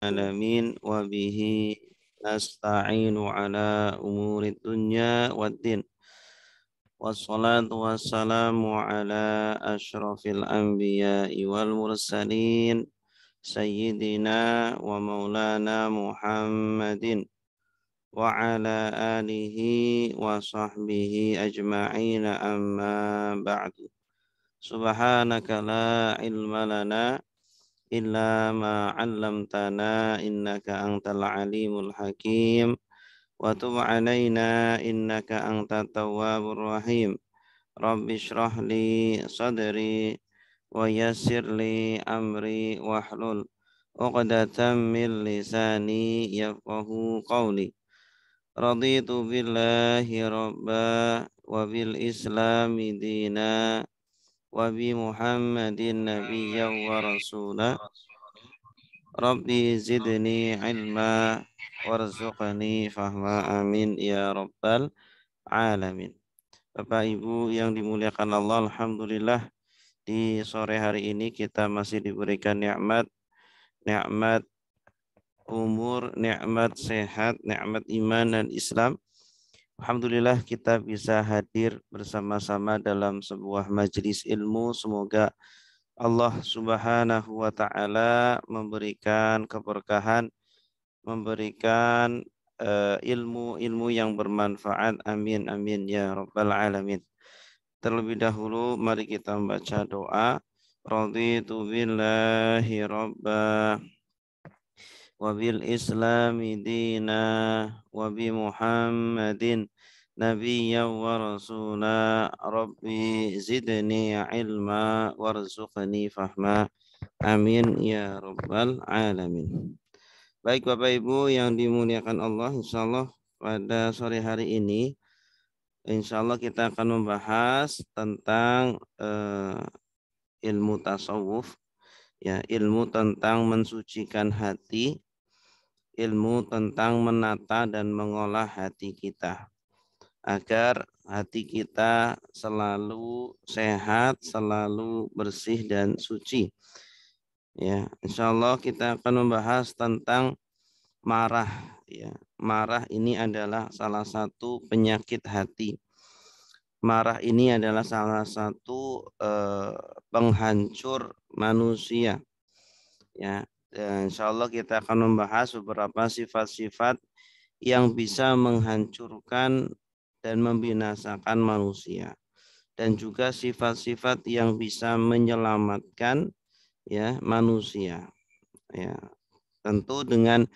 alamin wa bihi nasta'inu ala umuri dunya waddin wassalatu wassalamu ala asyrafil anbiya'i wal mursalin sayyidina wa maulana Muhammadin wa ala alihi wa sahbihi ajma'ina amma ba'du. Subhanaka la ilma lana illa ma 'allamtana innaka antal alimul hakim wa tub 'alaina innaka antat tawwabur rahim. Rabbi shrah li sadri wa yassir li amri wahlul 'uqdatam min lisani yafqahu qawli. Raditu billahi rabba wa bil islami dina wa bi Muhammadin nabiyyan wa rasula. Rabbi zidni ilma warzuqni fahma amin ya rabbal alamin. Bapak Ibu yang dimuliakan Allah, alhamdulillah di sore hari ini kita masih diberikan nikmat umur, nikmat sehat, nikmat iman dan Islam. Alhamdulillah kita bisa hadir bersama-sama dalam sebuah majelis ilmu. Semoga Allah Subhanahu wa taala memberikan keberkahan, memberikan ilmu-ilmu yang bermanfaat. Amin amin ya rabbal alamin. Terlebih dahulu mari kita membaca doa. Raditu billahi rabba wa bil islami dina wa bi Muhammadin nabiyyan wa rasula. Rabbi zidni ilma warzuqni fahma. Amin ya rabbal alamin. Baik Bapak Ibu yang dimuliakan Allah, insyaallah pada sore hari ini insyaallah kita akan membahas tentang ilmu tasawuf, ya, ilmu tentang mensucikan hati, ilmu tentang menata dan mengolah hati kita agar hati kita selalu sehat, selalu bersih dan suci. Ya, insyaallah kita akan membahas tentang marah. Ya, marah ini adalah salah satu penyakit hati. Marah ini adalah salah satu penghancur manusia. Ya, insyaallah kita akan membahas beberapa sifat-sifat yang bisa menghancurkan dan membinasakan manusia, dan juga sifat-sifat yang bisa menyelamatkan ya manusia. Ya, tentu dengan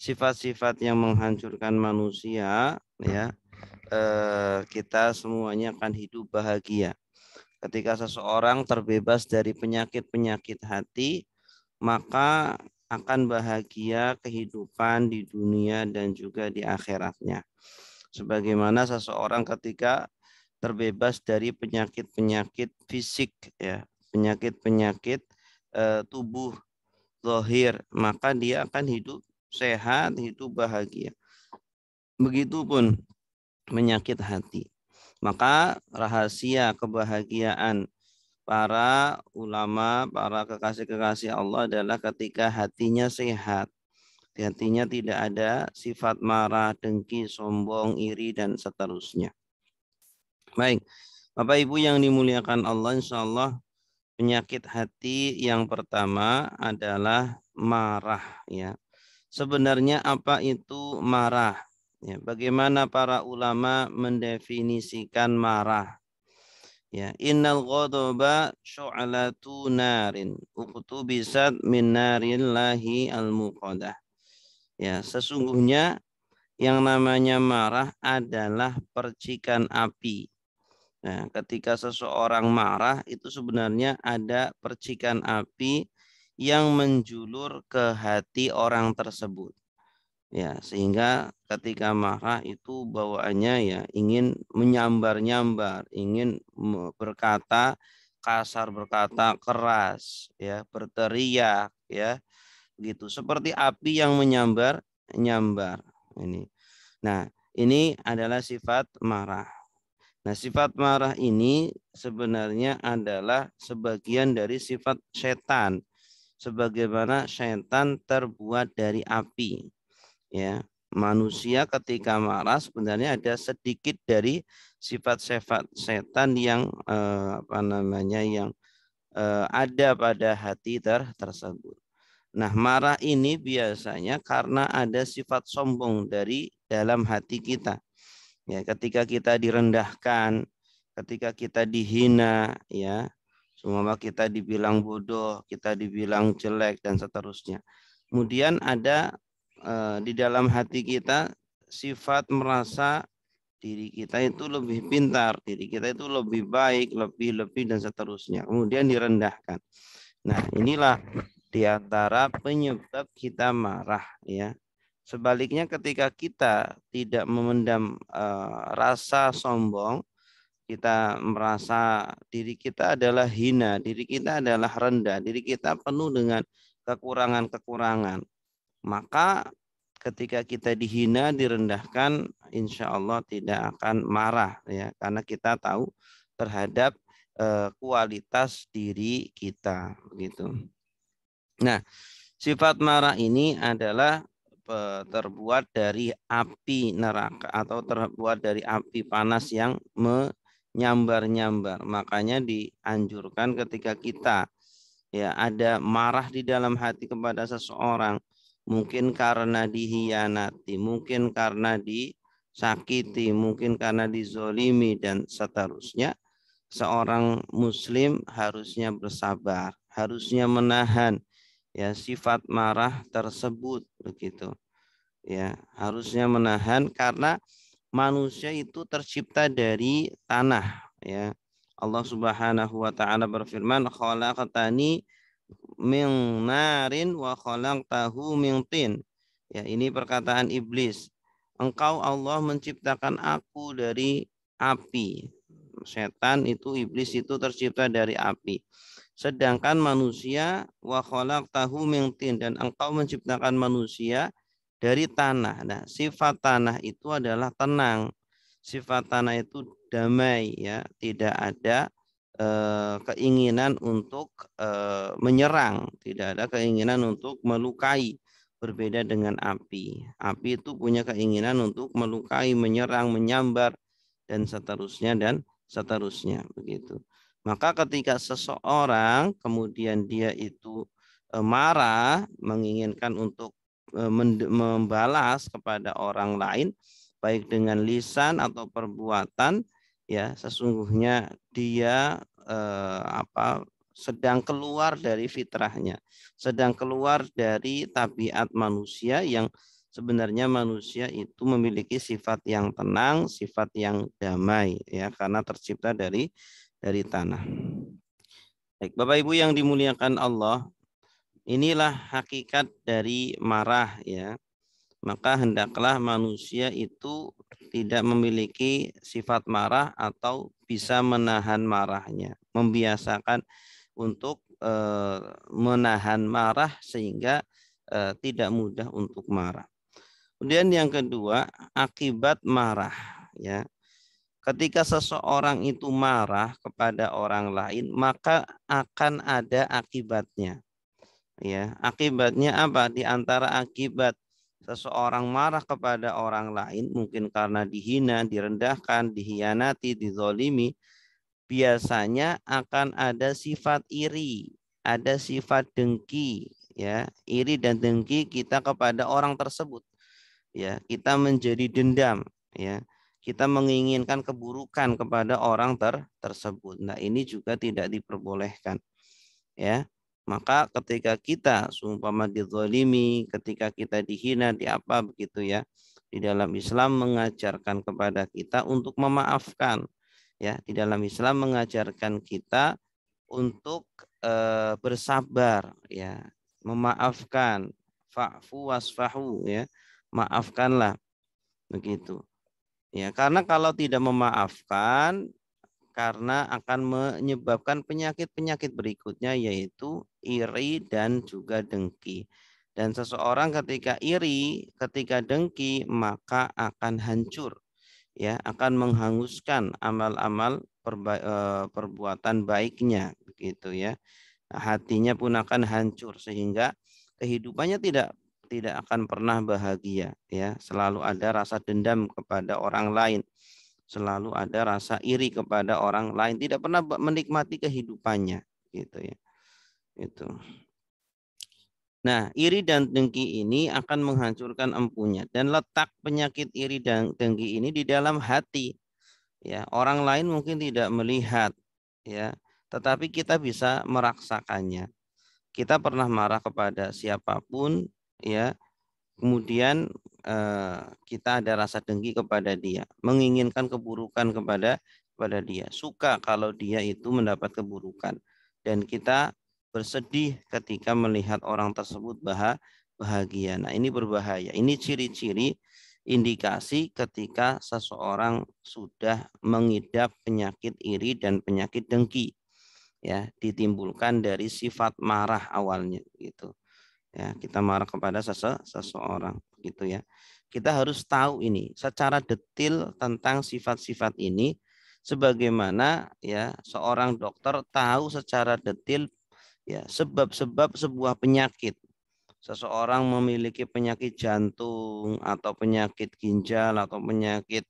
sifat-sifat yang menghancurkan manusia, ya kita semuanya akan hidup bahagia. Ketika seseorang terbebas dari penyakit-penyakit hati, maka akan bahagia kehidupan di dunia dan juga di akhiratnya. Sebagaimana seseorang ketika terbebas dari penyakit-penyakit fisik, ya, penyakit-penyakit tubuh zahir, maka dia akan hidup sehat, hidup bahagia. Begitupun penyakit hati. Maka rahasia kebahagiaan para ulama, para kekasih-kekasih Allah adalah ketika hatinya sehat. Hatinya tidak ada sifat marah, dengki, sombong, iri, dan seterusnya. Baik, Bapak Ibu yang dimuliakan Allah, insya Allah penyakit hati yang pertama adalah marah. Ya, sebenarnya apa itu marah? Ya, bagaimana para ulama mendefinisikan marah? Ya, innal ghadaba syu'latu narin uqtubisat min narillahi al-muqadah. Ya, sesungguhnya yang namanya marah adalah percikan api. Nah, ketika seseorang marah itu sebenarnya ada percikan api yang menjulur ke hati orang tersebut. Ya, sehingga ketika marah itu bawaannya ya ingin menyambar-nyambar, ingin berkata kasar, berkata keras, ya, berteriak, ya, gitu. Seperti api yang menyambar-nyambar ini. Nah, ini adalah sifat marah. Nah, sifat marah ini sebenarnya adalah sebagian dari sifat setan sebagaimana syaitan terbuat dari api. Ya, manusia ketika marah sebenarnya ada sedikit dari sifat-sifat setan yang ada pada hati tersebut. Nah, marah ini biasanya karena ada sifat sombong dari dalam hati kita. Ya, ketika kita direndahkan, ketika kita dihina, ya, semua kita dibilang bodoh, kita dibilang jelek dan seterusnya. Kemudian ada di dalam hati kita sifat merasa diri kita itu lebih pintar, diri kita itu lebih baik, lebih dan seterusnya. Kemudian direndahkan. Nah, inilah di antara penyebab kita marah, ya. Sebaliknya ketika kita tidak memendam rasa sombong, kita merasa diri kita adalah hina, diri kita adalah rendah, diri kita penuh dengan kekurangan-kekurangan. Maka ketika kita dihina, direndahkan, insya Allah tidak akan marah, ya, karena kita tahu terhadap kualitas diri kita, begitu. Nah, sifat marah ini adalah terbuat dari api neraka atau terbuat dari api panas yang menyambar-nyambar. Makanya dianjurkan ketika kita ya ada marah di dalam hati kepada seseorang, mungkin karena dihianati, mungkin karena disakiti, mungkin karena dizolimi dan seterusnya. Seorang muslim harusnya bersabar, harusnya menahan ya sifat marah tersebut, begitu. Ya, harusnya menahan karena manusia itu tercipta dari tanah, ya. Allah Subhanahu wa taala berfirman, "Khalaqtani min narin wa khalaqtahu min tin." Ya, ini perkataan iblis. Engkau Allah menciptakan aku dari api. Setan itu, iblis itu tercipta dari api. Sedangkan manusia wa khalaqtahu min tin, dan engkau menciptakan manusia dari tanah. Nah, sifat tanah itu adalah tenang. Sifat tanah itu damai, ya, tidak ada keinginan untuk menyerang, tidak ada keinginan untuk melukai. Berbeda dengan api. Api itu punya keinginan untuk melukai, menyerang, menyambar dan seterusnya begitu. Maka ketika seseorang kemudian dia itu marah, menginginkan untuk membalas kepada orang lain, baik dengan lisan atau perbuatan, ya sesungguhnya dia sedang keluar dari fitrahnya, sedang keluar dari tabiat manusia yang sebenarnya manusia itu memiliki sifat yang tenang, sifat yang damai, ya, karena tercipta dari tanah. Baik, Bapak Ibu yang dimuliakan Allah, inilah hakikat dari marah, ya. Maka hendaklah manusia itu tidak memiliki sifat marah atau bisa menahan marahnya, membiasakan untuk menahan marah sehingga tidak mudah untuk marah. Kemudian yang kedua, akibat marah, ya. Ketika seseorang itu marah kepada orang lain, maka akan ada akibatnya. Ya, akibatnya apa? Di antara akibat seseorang marah kepada orang lain, mungkin karena dihina, direndahkan, dihianati, dizolimi, biasanya akan ada sifat iri, ada sifat dengki, ya, iri dan dengki kita kepada orang tersebut. Ya, kita menjadi dendam, ya. Kita menginginkan keburukan kepada orang tersebut. Nah, ini juga tidak diperbolehkan. Ya. Maka ketika kita seumpama dizalimi, ketika kita dihina, di apa begitu, ya. Di dalam Islam mengajarkan kepada kita untuk memaafkan. Ya, di dalam Islam mengajarkan kita untuk bersabar, ya. Memaafkan, fa'fu wasfahu, ya. Maafkanlah, begitu. Ya, karena kalau tidak memaafkan, karena akan menyebabkan penyakit-penyakit berikutnya, yaitu iri dan juga dengki. Dan seseorang ketika iri, ketika dengki, maka akan hancur, ya, akan menghanguskan amal-amal perbuatan baiknya, begitu, ya. hatinya pun akan hancur sehingga kehidupannya tidak akan pernah bahagia, ya. Selalu ada rasa dendam kepada orang lain, selalu ada rasa iri kepada orang lain, tidak pernah menikmati kehidupannya, gitu ya. Itu. Nah, iri dan dengki ini akan menghancurkan empunya, dan letak penyakit iri dan dengki ini di dalam hati. Ya, orang lain mungkin tidak melihat, ya, tetapi kita bisa merasakannya. Kita pernah marah kepada siapapun, ya, kemudian kita ada rasa dengki kepada dia, menginginkan keburukan kepada dia, suka kalau dia itu mendapat keburukan, dan kita bersedih ketika melihat orang tersebut bahagia. Nah, ini berbahaya. Ini ciri-ciri indikasi ketika seseorang sudah mengidap penyakit iri dan penyakit dengki, ya, ditimbulkan dari sifat marah awalnya, gitu. Ya, kita marah kepada seseorang, gitu ya. Kita harus tahu ini secara detail tentang sifat-sifat ini, sebagaimana, ya, seorang dokter tahu secara detail, ya, sebab-sebab sebuah penyakit. Seseorang memiliki penyakit jantung atau penyakit ginjal atau penyakit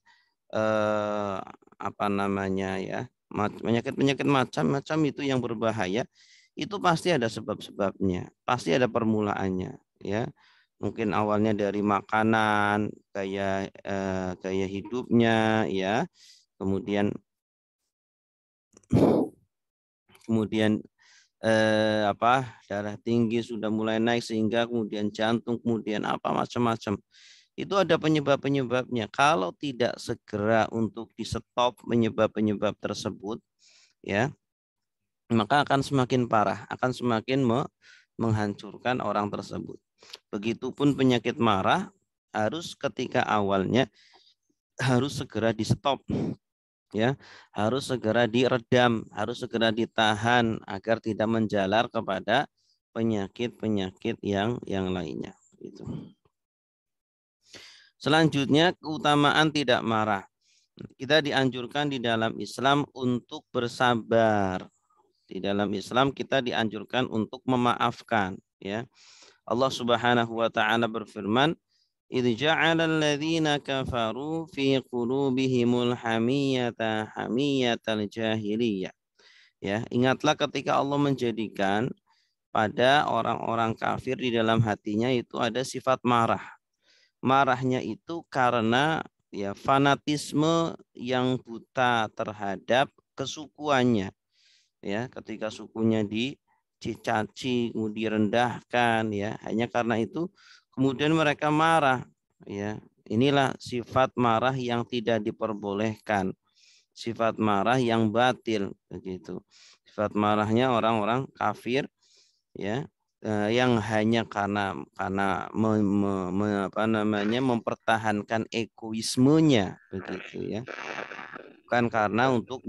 apa namanya, ya, penyakit-penyakit macam-macam itu yang berbahaya, itu pasti ada sebab-sebabnya, pasti ada permulaannya, ya. Mungkin awalnya dari makanan, gaya hidupnya, ya. Kemudian kemudian darah tinggi sudah mulai naik sehingga kemudian jantung, kemudian apa macam-macam. Itu ada penyebab-penyebabnya. Kalau tidak segera untuk di stop penyebab-penyebab tersebut, ya, maka akan semakin parah, akan semakin menghancurkan orang tersebut. Begitupun penyakit marah, harus ketika awalnya harus segera di stop, ya, harus segera diredam, harus segera ditahan agar tidak menjalar kepada penyakit-penyakit yang lainnya. Gitu. Selanjutnya, keutamaan tidak marah. Kita dianjurkan di dalam Islam untuk bersabar. Di dalam Islam kita dianjurkan untuk memaafkan, ya. Allah Subhanahu wa taala berfirman, "Idz ja'ala alladziina kafaru fi qulubihimul hamiyata hamiyatal jahiliyah." Ya, ingatlah ketika Allah menjadikan pada orang-orang kafir di dalam hatinya itu ada sifat marah. Marahnya itu karena, ya, fanatisme yang buta terhadap kesukuannya, ya, ketika sukunya dicaci, kemudian direndahkan, ya, hanya karena itu kemudian mereka marah, ya. Inilah sifat marah yang tidak diperbolehkan, sifat marah yang batil, begitu. Sifat marahnya orang-orang kafir, ya, yang hanya karena mempertahankan egoismenya, begitu ya, bukan karena untuk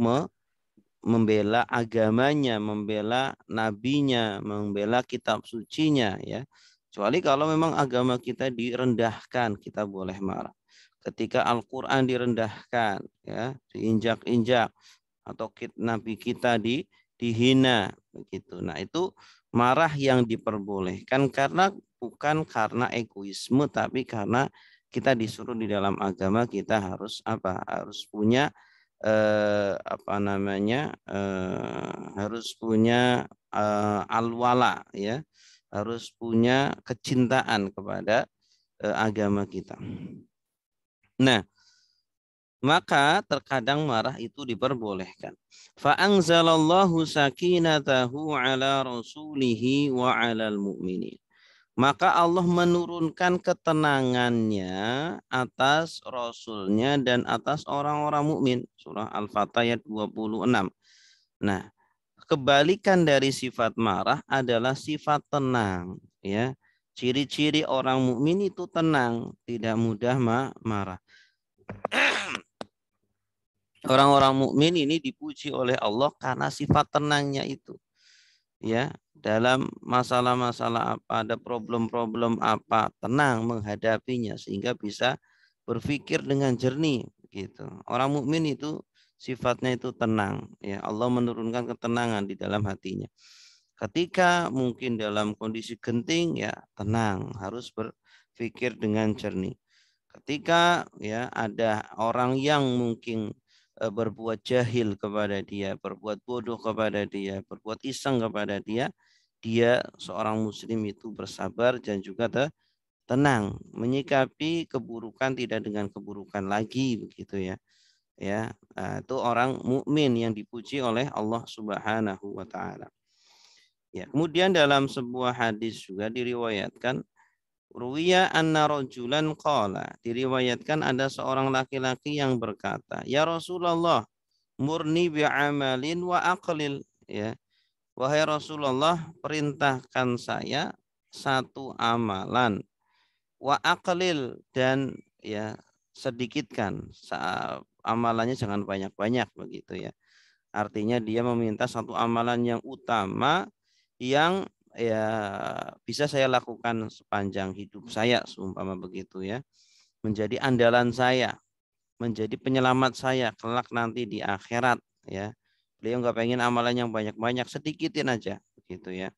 membela agamanya, membela nabinya, membela kitab sucinya, ya. Kecuali kalau memang agama kita direndahkan, kita boleh marah. Ketika Al-Quran direndahkan, ya, diinjak-injak, atau nabi kita dihina, begitu. Nah, itu marah yang diperbolehkan karena bukan karena egoisme, tapi karena kita disuruh di dalam agama kita harus apa? Harus punya harus punya al-wala, ya, harus punya kecintaan kepada agama kita. Nah, maka terkadang marah itu diperbolehkan. Fa'anzalallahu sakinatahu ala rasulihi wa alal mu'minin. Maka Allah menurunkan ketenangannya atas Rasulnya dan atas orang-orang mukmin. Surah Al-Fatah ayat 26. Nah, kebalikan dari sifat marah adalah sifat tenang, ya. Ciri-ciri orang mukmin itu tenang, tidak mudah marah. Orang-orang mukmin ini dipuji oleh Allah karena sifat tenangnya itu. Ya, dalam masalah-masalah apa, ada problem-problem apa, tenang menghadapinya sehingga bisa berpikir dengan jernih, gitu. Orang mukmin itu sifatnya itu tenang, ya. Allah menurunkan ketenangan di dalam hatinya. Ketika mungkin dalam kondisi genting, ya tenang, harus berpikir dengan jernih. Ketika ya ada orang yang mungkin berbuat jahil kepada dia, berbuat bodoh kepada dia, berbuat iseng kepada dia, dia seorang muslim itu bersabar dan juga tenang, menyikapi keburukan tidak dengan keburukan lagi, begitu ya. Ya, itu orang mukmin yang dipuji oleh Allah Subhanahu wa taala. Ya, kemudian dalam sebuah hadis juga diriwayatkan, Ruwiya anna rajulan qala, diriwayatkan ada seorang laki-laki yang berkata, "Ya Rasulullah, murni bi'amalin wa aqlil." Ya, wahai Rasulullah, perintahkan saya satu amalan, wa aqlil, dan ya sedikitkan amalannya, jangan banyak-banyak, begitu ya. Artinya dia meminta satu amalan yang utama yang ya bisa saya lakukan sepanjang hidup saya, seumpama begitu ya. Menjadi andalan saya, menjadi penyelamat saya kelak nanti di akhirat ya. Beliau nggak pengen amalan yang banyak-banyak, sedikitin aja begitu ya.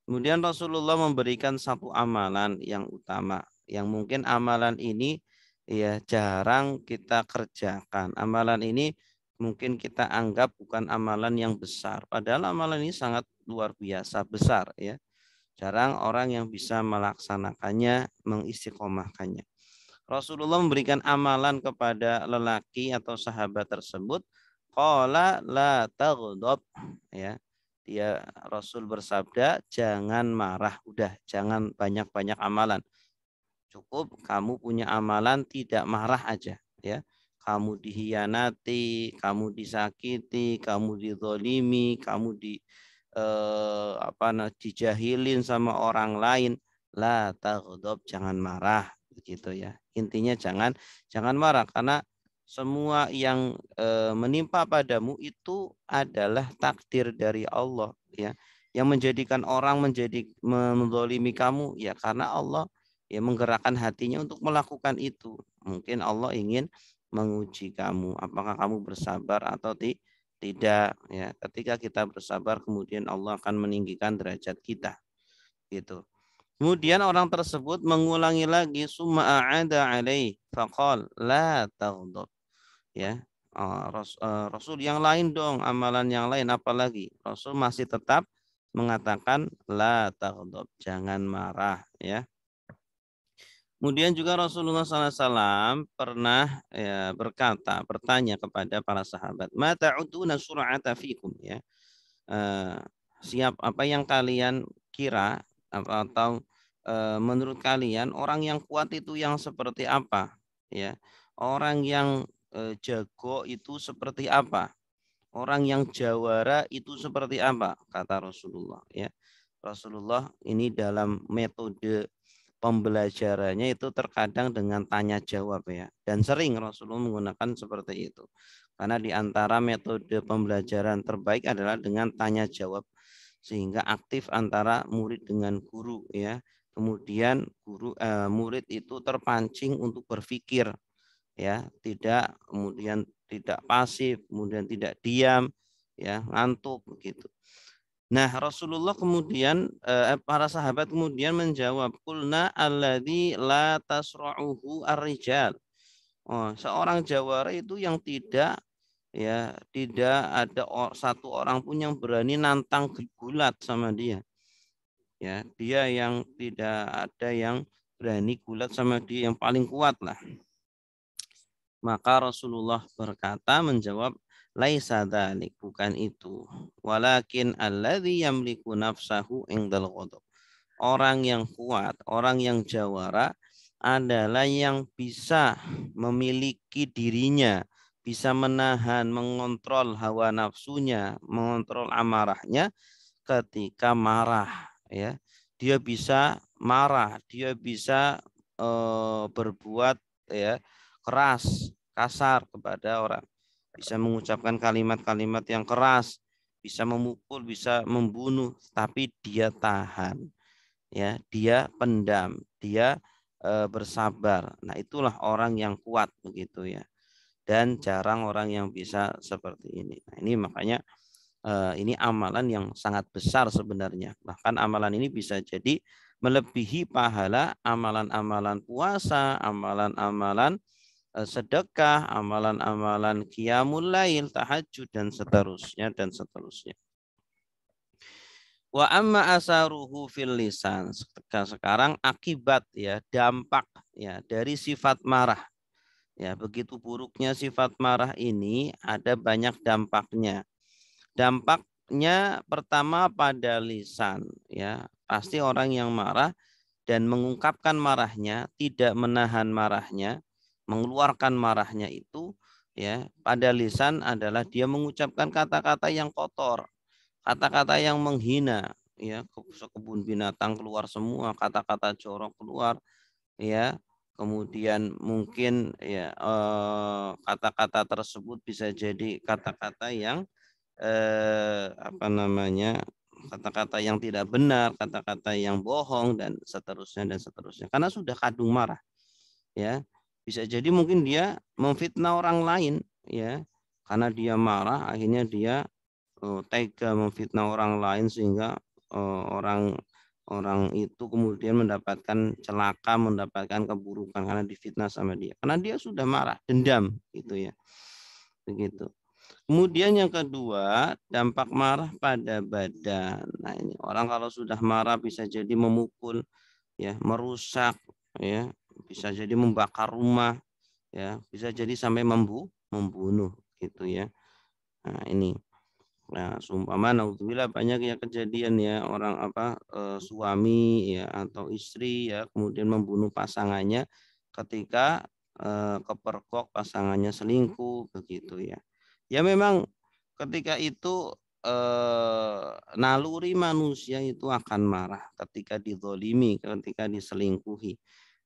Kemudian Rasulullah memberikan satu amalan yang utama, yang mungkin amalan ini ya jarang kita kerjakan. Amalan ini mungkin kita anggap bukan amalan yang besar, padahal amalan ini sangat luar biasa besar ya. Jarang orang yang bisa melaksanakannya, mengistiqomahkannya. Rasulullah memberikan amalan kepada lelaki atau sahabat tersebut. Qala la taghdab, ya. Dia Rasul bersabda, jangan marah, udah jangan banyak-banyak amalan. Cukup kamu punya amalan tidak marah aja, ya. Kamu dihianati, kamu disakiti, kamu dizolimi, kamu dijahilin sama orang lain, la taghdab, jangan marah, begitu ya. Intinya jangan marah, karena semua yang menimpa padamu itu adalah takdir dari Allah ya. Yang menjadikan orang menzalimi kamu ya karena Allah ya menggerakkan hatinya untuk melakukan itu. Mungkin Allah ingin menguji kamu, apakah kamu bersabar atau tidak ya. Ketika kita bersabar, kemudian Allah akan meninggikan derajat kita gitu. Kemudian orang tersebut mengulangi lagi, summa a'ada alaih faqal la taghdab, ya. Rasul yang lain dong, amalan yang lain apalagi. Rasul masih tetap mengatakan la taghdab, jangan marah ya. Kemudian juga Rasulullah SAW pernah ya, bertanya kepada para sahabat, ma ta'uduna sur'ata fikum ya. Eh, apa yang kalian kira atau menurut kalian orang yang kuat itu yang seperti apa ya, orang yang jago itu seperti apa, orang yang jawara itu seperti apa, kata Rasulullah ya. Rasulullah ini dalam metode pembelajarannya itu terkadang dengan tanya jawab ya, dan sering Rasulullah menggunakan seperti itu. Karena di antara metode pembelajaran terbaik adalah dengan tanya jawab, sehingga aktif antara murid dengan guru ya. Kemudian murid itu terpancing untuk berpikir ya, tidak pasif, kemudian tidak diam ya, ngantuk begitu. Nah, Rasulullah kemudian para sahabat kemudian menjawab, qulna alladzi la tasra'uhu ar-rijal. Oh, seorang jawara itu yang tidak ada satu orang pun yang berani nantang gulat sama dia. Ya, dia yang tidak ada yang berani gulat sama dia, yang paling kuat lah. Maka Rasulullah berkata, menjawab, laisa dzalik, bukan itu. Walakin alladzi yamliku nafsahu indal ghadab. Orang yang kuat, orang yang jawara adalah yang bisa memiliki dirinya, bisa menahan, mengontrol hawa nafsunya, mengontrol amarahnya ketika marah ya. Dia bisa marah, dia bisa berbuat ya keras, kasar kepada orang. Bisa mengucapkan kalimat-kalimat yang keras, bisa memukul, bisa membunuh, tapi dia tahan. Ya, dia pendam, dia bersabar. Nah, itulah orang yang kuat begitu ya. Dan jarang orang yang bisa seperti ini. Nah, ini makanya ini amalan yang sangat besar sebenarnya. Bahkan amalan ini bisa jadi melebihi pahala amalan-amalan puasa, amalan-amalan sedekah, amalan-amalan qiyamul lail, tahajud dan seterusnya dan seterusnya. Wa amma asaruhu fil lisan. Sekarang akibat ya, dampak ya dari sifat marah. Ya, begitu buruknya sifat marah ini ada banyak dampaknya. Dampaknya pertama pada lisan ya. Pasti orang yang marah dan mengungkapkan marahnya, tidak menahan marahnya, mengeluarkan marahnya itu ya, pada lisan adalah dia mengucapkan kata-kata yang kotor, kata-kata yang menghina ya, kebun binatang keluar semua, kata-kata jorok keluar ya. Kemudian mungkin ya kata-kata tersebut bisa jadi kata-kata yang apa namanya, kata-kata yang tidak benar, kata-kata yang bohong dan seterusnya dan seterusnya. Karena sudah kadung marah, ya. Bisa jadi mungkin dia memfitnah orang lain, ya. Karena dia marah, akhirnya dia tega memfitnah orang lain sehingga orang orang itu kemudian mendapatkan celaka, mendapatkan keburukan karena difitnah sama dia. Karena dia sudah marah, dendam gitu ya. Begitu. Kemudian yang kedua, dampak marah pada badan. Nah, ini orang kalau sudah marah bisa jadi memukul, ya, merusak, ya, bisa jadi membakar rumah, ya, bisa jadi sampai membunuh, gitu ya. Nah, ini. Nah, seumpama naudzubillah banyak ya kejadian ya orang suami ya atau istri ya kemudian membunuh pasangannya ketika kepergok pasangannya selingkuh begitu ya. Ya memang ketika itu naluri manusia itu akan marah ketika dizolimi, ketika diselingkuhi.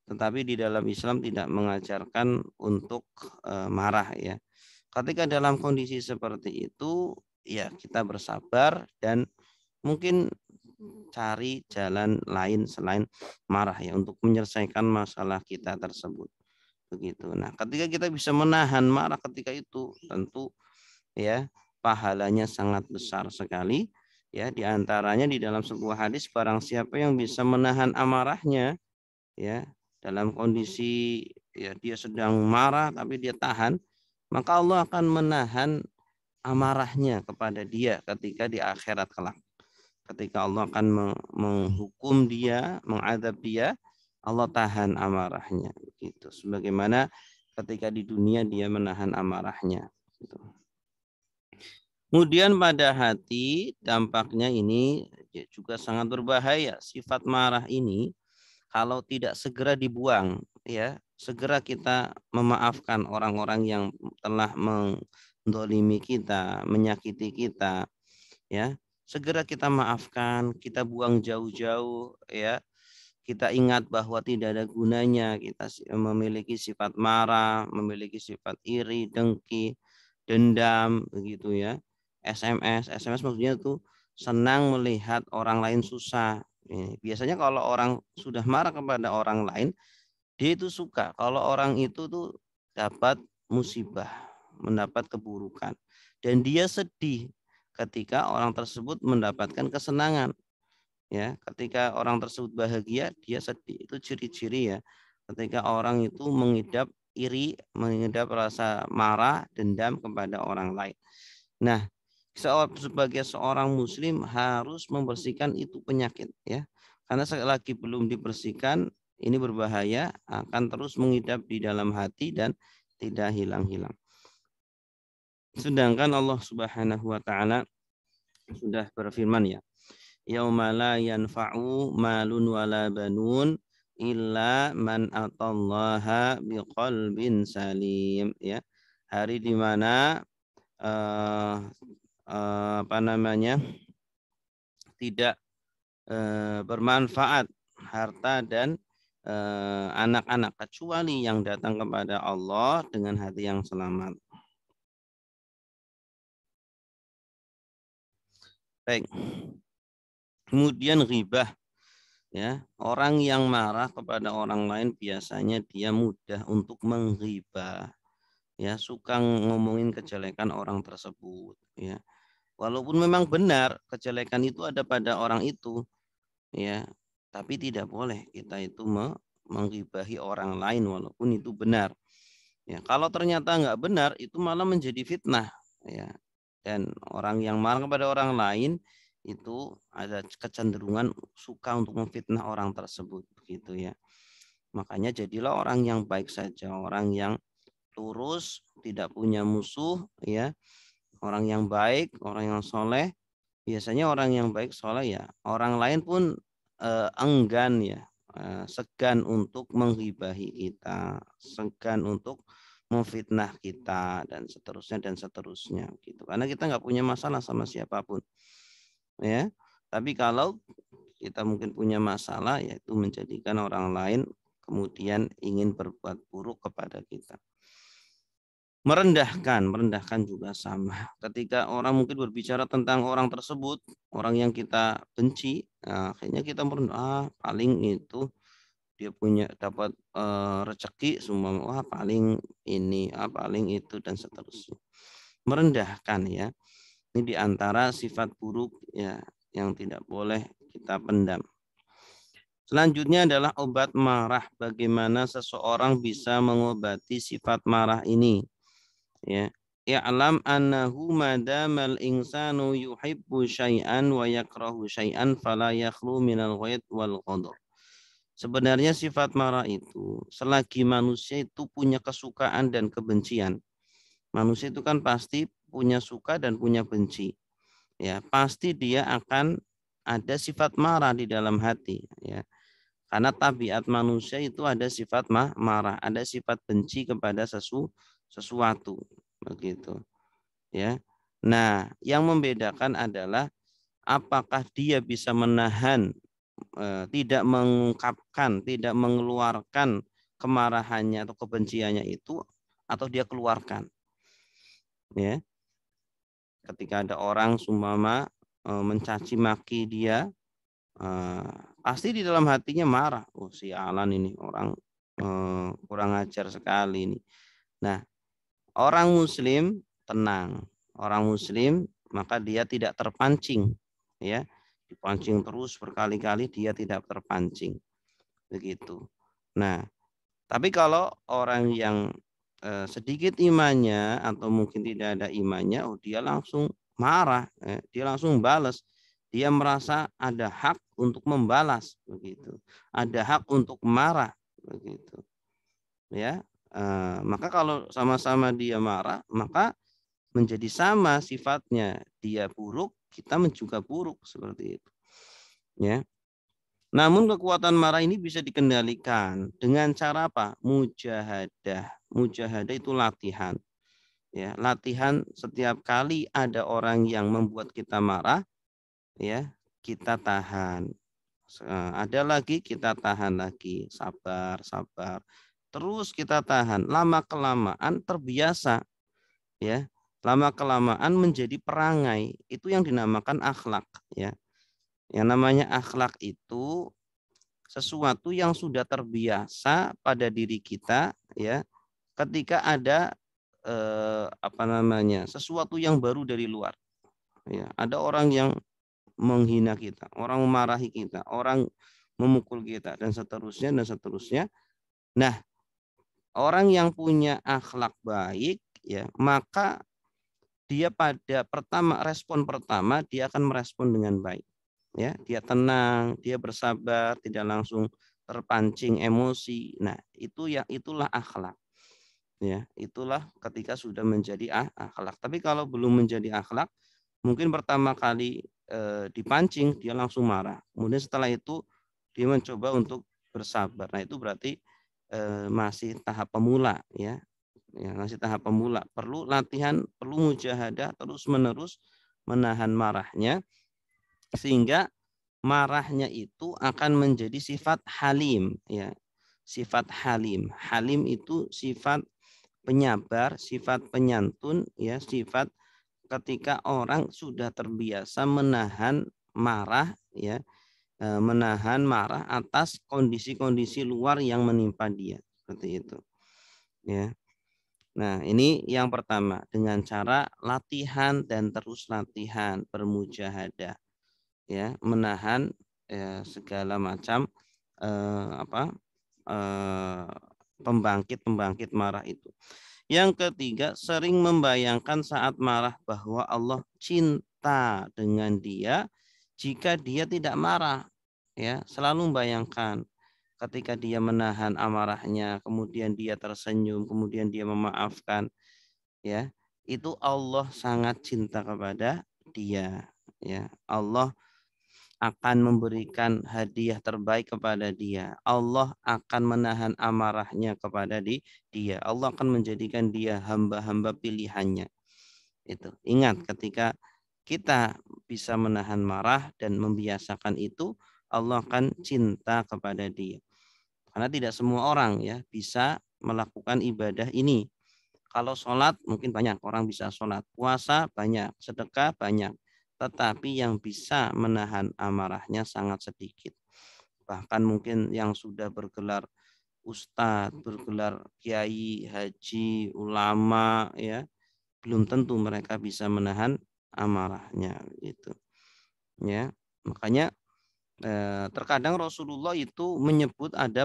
Tetapi di dalam Islam tidak mengajarkan untuk marah ya. Ketika dalam kondisi seperti itu, ya kita bersabar dan mungkin cari jalan lain selain marah ya untuk menyelesaikan masalah kita tersebut. Begitu. Nah, ketika kita bisa menahan marah ketika itu, tentu ya pahalanya sangat besar sekali. Ya, di antaranya di dalam sebuah hadis barang siapa yang bisa menahan amarahnya ya dalam kondisi ya dia sedang marah tapi dia tahan, maka Allah akan menahan amarahnya kepada dia ketika di akhirat kelak. Ketika Allah akan menghukum dia, mengadab dia, Allah tahan amarahnya. Gitu. Sebagaimana ketika di dunia dia menahan amarahnya. Gitu. Kemudian pada hati dampaknya ini juga sangat berbahaya. Sifat marah ini kalau tidak segera dibuang, ya segera kita memaafkan orang-orang yang telah mendolimi kita, menyakiti kita, ya segera kita maafkan, kita buang jauh-jauh, ya kita ingat bahwa tidak ada gunanya kita memiliki sifat marah, memiliki sifat iri, dengki, dendam, begitu ya. SMS maksudnya tuh senang melihat orang lain susah. Biasanya kalau orang sudah marah kepada orang lain, dia itu suka kalau orang itu tuh dapat musibah, mendapat keburukan. Dan dia sedih ketika orang tersebut mendapatkan kesenangan. Ya, ketika orang tersebut bahagia, dia sedih. Itu ciri-ciri ya. Ketika orang itu mengidap iri, mengidap rasa marah, dendam kepada orang lain. Nah, sebagai seorang muslim harus membersihkan itu penyakit ya. Karena sekali lagi belum dibersihkan ini berbahaya, akan terus mengidap di dalam hati dan tidak hilang-hilang. Sedangkan Allah Subhanahu wa taala sudah berfirman ya, yauma la yanfa'u malun wala banun illa man atallaha biqalbin salim ya. Hari di mana tidak bermanfaat harta dan anak-anak kecuali yang datang kepada Allah dengan hati yang selamat. Baik. Kemudian ghibah ya, orang yang marah kepada orang lain biasanya dia mudah untuk menghibah ya, suka ngomongin kejelekan orang tersebut ya. Walaupun memang benar kejelekan itu ada pada orang itu, ya, tapi tidak boleh kita itu menggibahi orang lain walaupun itu benar. Ya, kalau ternyata nggak benar itu malah menjadi fitnah, ya. Dan orang yang marah kepada orang lain itu ada kecenderungan suka untuk memfitnah orang tersebut, begitu ya. Makanya jadilah orang yang baik saja, orang yang lurus, tidak punya musuh, ya, orang yang baik, orang yang soleh. Biasanya orang yang baik soleh ya, orang lain pun enggan ya, segan untuk menghibahi kita, segan untuk memfitnah kita dan seterusnya gitu. Karena kita nggak punya masalah sama siapapun, ya. Tapi kalau kita mungkin punya masalah, yaitu menjadikan orang lain kemudian ingin berbuat buruk kepada kita. Merendahkan juga sama. Ketika orang mungkin berbicara tentang orang tersebut, orang yang kita benci, nah, akhirnya kita merendah, paling itu dia punya dapat rezeki semua, wah paling ini, paling itu dan seterusnya. Merendahkan ya. Ini diantara sifat buruk ya yang tidak boleh kita pendam. Selanjutnya adalah obat marah. Bagaimana seseorang bisa mengobati sifat marah ini? Ya. I'lam annahu madamal insanu yuhibbu syai'an wa yakrahu syai'an fala yakhlu minal ghaid wal ghadab. Sebenarnya sifat marah itu selagi manusia itu punya kesukaan dan kebencian. Manusia itu kan pasti punya suka dan punya benci. Ya, pasti dia akan ada sifat marah di dalam hati, ya. Karena tabiat manusia itu ada sifat marah, ada sifat benci kepada sesuatu, begitu, ya. Nah, yang membedakan adalah apakah dia bisa menahan, tidak mengungkapkan, tidak mengeluarkan kemarahannya atau kebenciannya itu, atau dia keluarkan, ya. Ketika ada orang sumpama mencaci maki dia, pasti di dalam hatinya marah. Oh, si Alan ini orang kurang ajar sekali ini. Nah, orang muslim tenang. Orang muslim maka dia tidak terpancing, ya. Dipancing terus berkali-kali dia tidak terpancing. Begitu. Nah, tapi kalau orang yang sedikit imannya atau mungkin tidak ada imannya, oh dia langsung marah, dia langsung balas. Dia merasa ada hak untuk membalas, begitu. Ada hak untuk marah, begitu. Ya, maka kalau sama-sama dia marah, maka menjadi sama sifatnya. Dia buruk, kita juga buruk seperti itu. Ya. Namun kekuatan marah ini bisa dikendalikan dengan cara apa? Mujahadah. Mujahadah itu latihan. Ya, latihan setiap kali ada orang yang membuat kita marah, ya, kita tahan. Ada lagi kita tahan lagi, sabar, sabar. Terus kita tahan. Lama kelamaan terbiasa, ya. Lama kelamaan menjadi perangai. Itu yang dinamakan akhlak, ya. Yang namanya akhlak itu sesuatu yang sudah terbiasa pada diri kita, ya, ketika ada sesuatu yang baru dari luar, ya, ada orang yang menghina kita, orang memarahi kita, orang memukul kita dan seterusnya. Nah, orang yang punya akhlak baik, ya, maka dia pada respon pertama dia akan merespon dengan baik, ya, dia tenang, dia bersabar, tidak langsung terpancing emosi. Nah, itulah akhlak, ya, itulah ketika sudah menjadi akhlak. Tapi kalau belum menjadi akhlak, mungkin pertama kali dipancing dia langsung marah, kemudian setelah itu dia mencoba untuk bersabar. Nah, itu berarti masih tahap pemula, ya. Ya, masih tahap pemula, perlu latihan, perlu mujahadah terus menerus menahan marahnya, sehingga marahnya itu akan menjadi sifat halim, ya. Sifat halim. Halim itu sifat penyabar, sifat penyantun, ya, sifat ketika orang sudah terbiasa menahan marah, ya, menahan marah atas kondisi-kondisi luar yang menimpa dia, seperti itu, ya. Nah, ini yang pertama dengan cara latihan dan terus latihan bermujahadah, ya, menahan segala macam apa pembangkit marah itu. Yang ketiga, sering membayangkan saat marah bahwa Allah cinta dengan dia jika dia tidak marah, ya, selalu membayangkan ketika dia menahan amarahnya, kemudian dia tersenyum, kemudian dia memaafkan, ya, itu Allah sangat cinta kepada dia, ya. Allah akan memberikan hadiah terbaik kepada dia. Allah akan menahan amarahnya kepada dia. Allah akan menjadikan dia hamba-hamba pilihannya. Itu. Ingat ketika kita bisa menahan marah dan membiasakan itu, Allah akan cinta kepada dia. Karena tidak semua orang ya bisa melakukan ibadah ini. Kalau sholat mungkin banyak orang bisa sholat, puasa banyak, sedekah banyak, tetapi yang bisa menahan amarahnya sangat sedikit. Bahkan mungkin yang sudah bergelar ustadz, bergelar kiai, haji, ulama, ya, belum tentu mereka bisa menahan amarahnya, gitu. Ya, makanya terkadang Rasulullah itu menyebut ada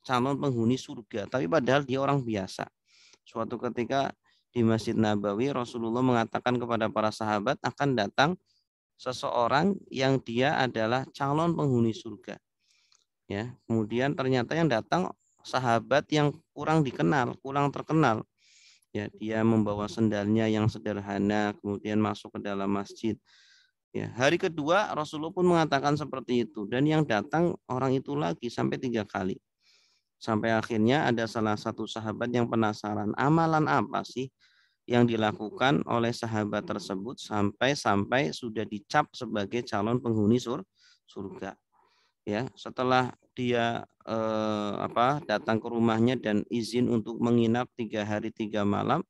calon penghuni surga, tapi padahal dia orang biasa. Suatu ketika di Masjid Nabawi Rasulullah mengatakan kepada para sahabat akan datang seseorang yang dia adalah calon penghuni surga. Ya, kemudian ternyata yang datang sahabat yang kurang dikenal, kurang terkenal. Ya, dia membawa sendalnya yang sederhana, kemudian masuk ke dalam masjid. Ya, hari kedua Rasulullah pun mengatakan seperti itu, dan yang datang orang itu lagi sampai 3 kali. Sampai akhirnya ada salah satu sahabat yang penasaran, amalan apa sih yang dilakukan oleh sahabat tersebut sampai sudah dicap sebagai calon penghuni surga. Ya, setelah dia datang ke rumahnya dan izin untuk menginap 3 hari 3 malam,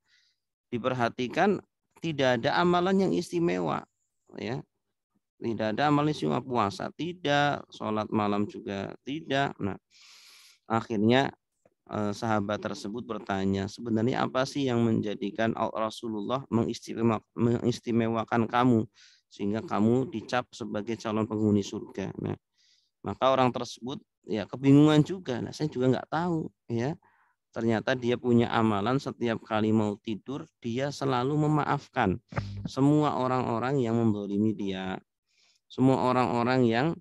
diperhatikan tidak ada amalan yang istimewa, ya, tidak ada amalan istimewa, puasa tidak, sholat malam juga tidak. Nah, akhirnya sahabat tersebut bertanya, sebenarnya apa sih yang menjadikan Rasulullah mengistimewakan kamu sehingga kamu dicap sebagai calon penghuni surga. Nah, maka orang tersebut ya kebingungan juga. Nah, saya juga nggak tahu, ya. Ternyata dia punya amalan setiap kali mau tidur dia selalu memaafkan semua orang-orang yang mendolimi dia, semua orang-orang yang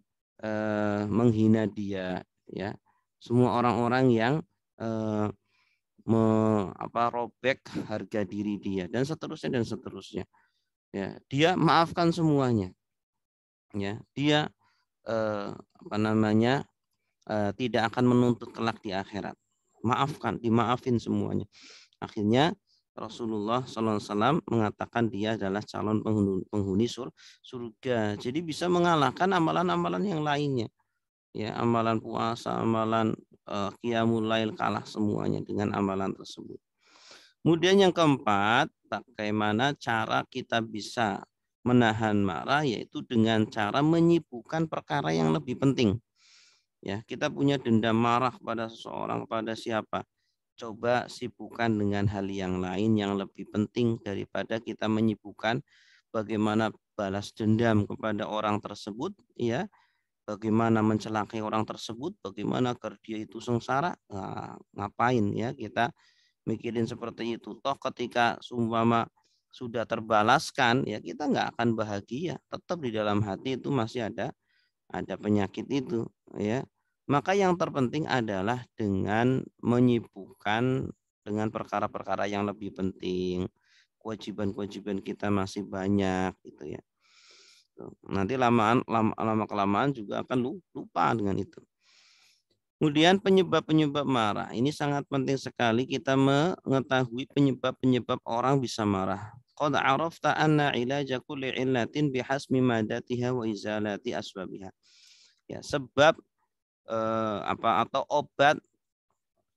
menghina dia, ya, semua orang-orang yang eh, robek harga diri dia dan seterusnya. Ya, dia maafkan semuanya. Ya, dia tidak akan menuntut kelak di akhirat. Maafkan, dimaafin semuanya. Akhirnya Rasulullah SAW mengatakan dia adalah calon penghuni surga. Jadi bisa mengalahkan amalan-amalan yang lainnya. Ya, amalan puasa, amalan qiyamul lail kalah semuanya dengan amalan tersebut. Kemudian yang keempat, bagaimana cara kita bisa menahan marah, yaitu dengan cara menyibukkan perkara yang lebih penting. Ya, kita punya dendam marah pada seseorang, pada siapa? Coba sibukkan dengan hal yang lain yang lebih penting daripada kita menyibukkan bagaimana balas dendam kepada orang tersebut, ya, bagaimana mencelakai orang tersebut, bagaimana agar dia itu sengsara. Nah, ngapain ya kita mikirin seperti itu? Toh ketika seumpama sudah terbalaskan, ya kita nggak akan bahagia. Tetap di dalam hati itu masih ada penyakit itu, ya. Maka yang terpenting adalah dengan menyibukkan dengan perkara-perkara yang lebih penting. Kewajiban-kewajiban kita masih banyak gitu ya. Nanti lama kelamaan juga akan lupa dengan itu. Kemudian penyebab-penyebab marah. Ini sangat penting sekali kita mengetahui penyebab-penyebab orang bisa marah. Qad arafta anna ilaja kulli illatin bihasmi madatiha wa izalati asbabiha. Ya, sebab atau obat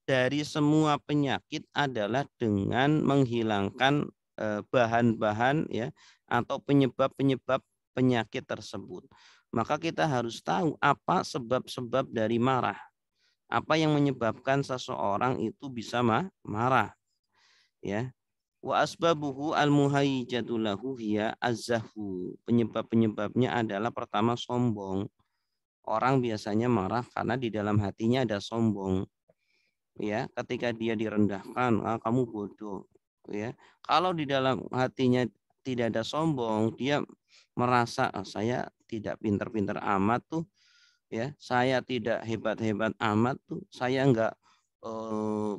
dari semua penyakit adalah dengan menghilangkan bahan-bahan ya atau penyebab-penyebab penyakit tersebut. Maka kita harus tahu apa sebab-sebab dari marah. Apa yang menyebabkan seseorang itu bisa marah. Ya. Wa asbabuhu al-muhayyijatu lahu hiya azzahu. Penyebab-penyebabnya adalah pertama sombong. Orang biasanya marah karena di dalam hatinya ada sombong. Ya, ketika dia direndahkan, kamu bodoh. Ya, kalau di dalam hatinya tidak ada sombong, dia merasa saya tidak pintar-pintar amat tuh, ya, saya tidak hebat-hebat amat tuh, saya enggak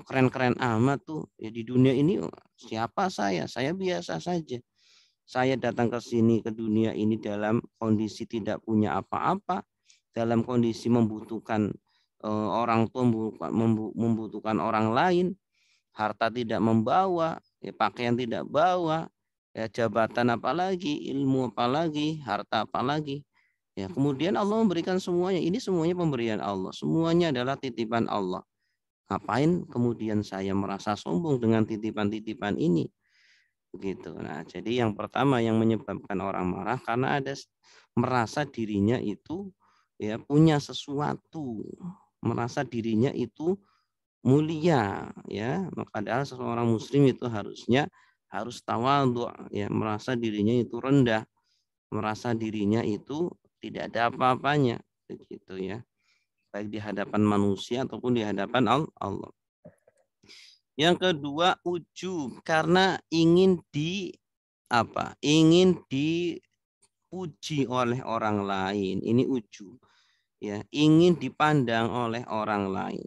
keren-keren amat tuh. Ya, di dunia ini siapa saya? Saya biasa saja. Saya datang ke sini, ke dunia ini dalam kondisi tidak punya apa-apa, dalam kondisi membutuhkan orang tua, membutuhkan orang lain, harta tidak membawa, ya, pakaian tidak bawa, ya, jabatan apalagi, ilmu apalagi, harta apalagi. Ya, kemudian Allah memberikan semuanya. Ini semuanya pemberian Allah. Semuanya adalah titipan Allah. Ngapain kemudian saya merasa sombong dengan titipan-titipan ini? Begitu. Nah, jadi yang pertama yang menyebabkan orang marah karena ada merasa dirinya itu ya punya sesuatu, merasa dirinya itu mulia, ya. Padahal seseorang muslim itu harus tawadhu, ya, merasa dirinya itu rendah, merasa dirinya itu tidak ada apa-apanya, begitu ya. Baik di hadapan manusia ataupun di hadapan Allah. Yang kedua ujub, karena ingin ingin dipuji oleh orang lain. Ini ujub. Ya, ingin dipandang oleh orang lain.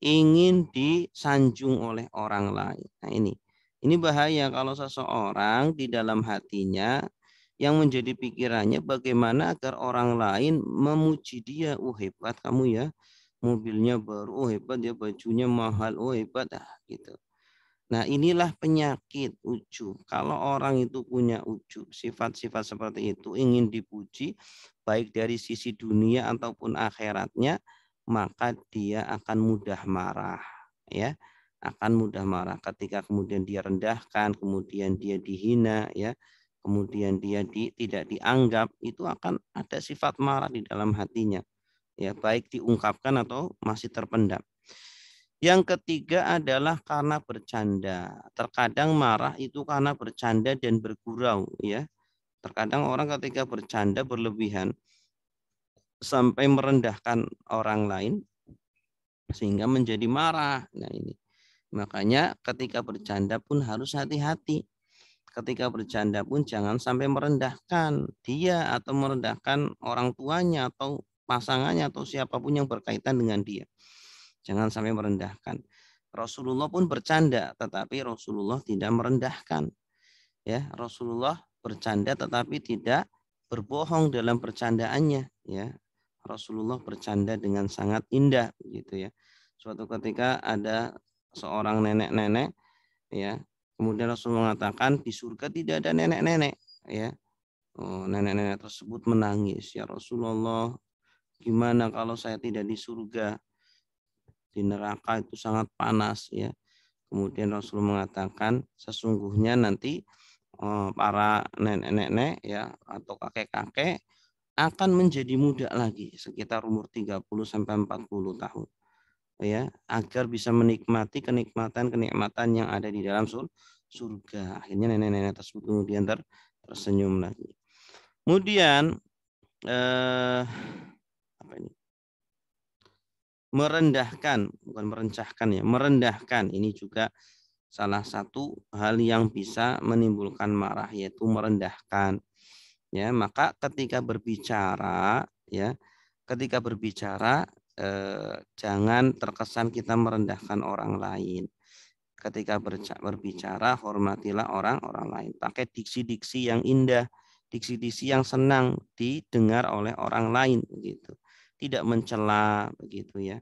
Ingin disanjung oleh orang lain. Nah, ini bahaya kalau seseorang di dalam hatinya yang menjadi pikirannya bagaimana agar orang lain memuji dia. Oh, hebat kamu ya. Mobilnya baru, oh hebat ya, bajunya mahal, oh hebat, gitu. Nah, inilah penyakit ujub. Kalau orang itu punya ujub, sifat-sifat seperti itu, ingin dipuji, baik dari sisi dunia ataupun akhiratnya, maka dia akan mudah marah. Ya, akan mudah marah ketika kemudian dia rendahkan, kemudian dia dihina, ya, kemudian dia tidak dianggap, itu akan ada sifat marah di dalam hatinya. Ya, baik diungkapkan atau masih terpendam. Yang ketiga adalah karena bercanda. Terkadang marah itu karena bercanda dan bergurau, ya. Terkadang orang ketika bercanda berlebihan sampai merendahkan orang lain sehingga menjadi marah. Nah, ini. Makanya ketika bercanda pun harus hati-hati. Ketika bercanda pun jangan sampai merendahkan dia atau merendahkan orang tuanya atau pasangannya atau siapapun yang berkaitan dengan dia. Jangan sampai merendahkan. Rasulullah pun bercanda, tetapi Rasulullah tidak merendahkan. Ya, Rasulullah bercanda tetapi tidak berbohong dalam bercandaannya. Ya, Rasulullah bercanda dengan sangat indah, gitu ya. Suatu ketika ada seorang nenek-nenek, ya, kemudian Rasul mengatakan di surga tidak ada nenek-nenek, ya. Oh, nenek-nenek tersebut menangis, ya Rasulullah, gimana kalau saya tidak di surga? Di neraka itu sangat panas, ya. Kemudian Rasul mengatakan sesungguhnya nanti para nenek-nenek, ya, atau kakek-kakek akan menjadi muda lagi sekitar umur 30 sampai 40 tahun, ya, agar bisa menikmati kenikmatan-kenikmatan yang ada di dalam surga. Akhirnya nenek-nenek tersebut kemudian tersenyum lagi. Kemudian apa ini? Merendahkan, bukan merencahkan, ya, merendahkan. Ini juga salah satu hal yang bisa menimbulkan marah, yaitu merendahkan. Ya, maka ketika berbicara, ya, jangan terkesan kita merendahkan orang lain. Ketika berbicara, hormatilah orang-orang lain. Pakai diksi-diksi yang indah, diksi-diksi yang senang didengar oleh orang lain, begitu. Tidak mencela, begitu ya.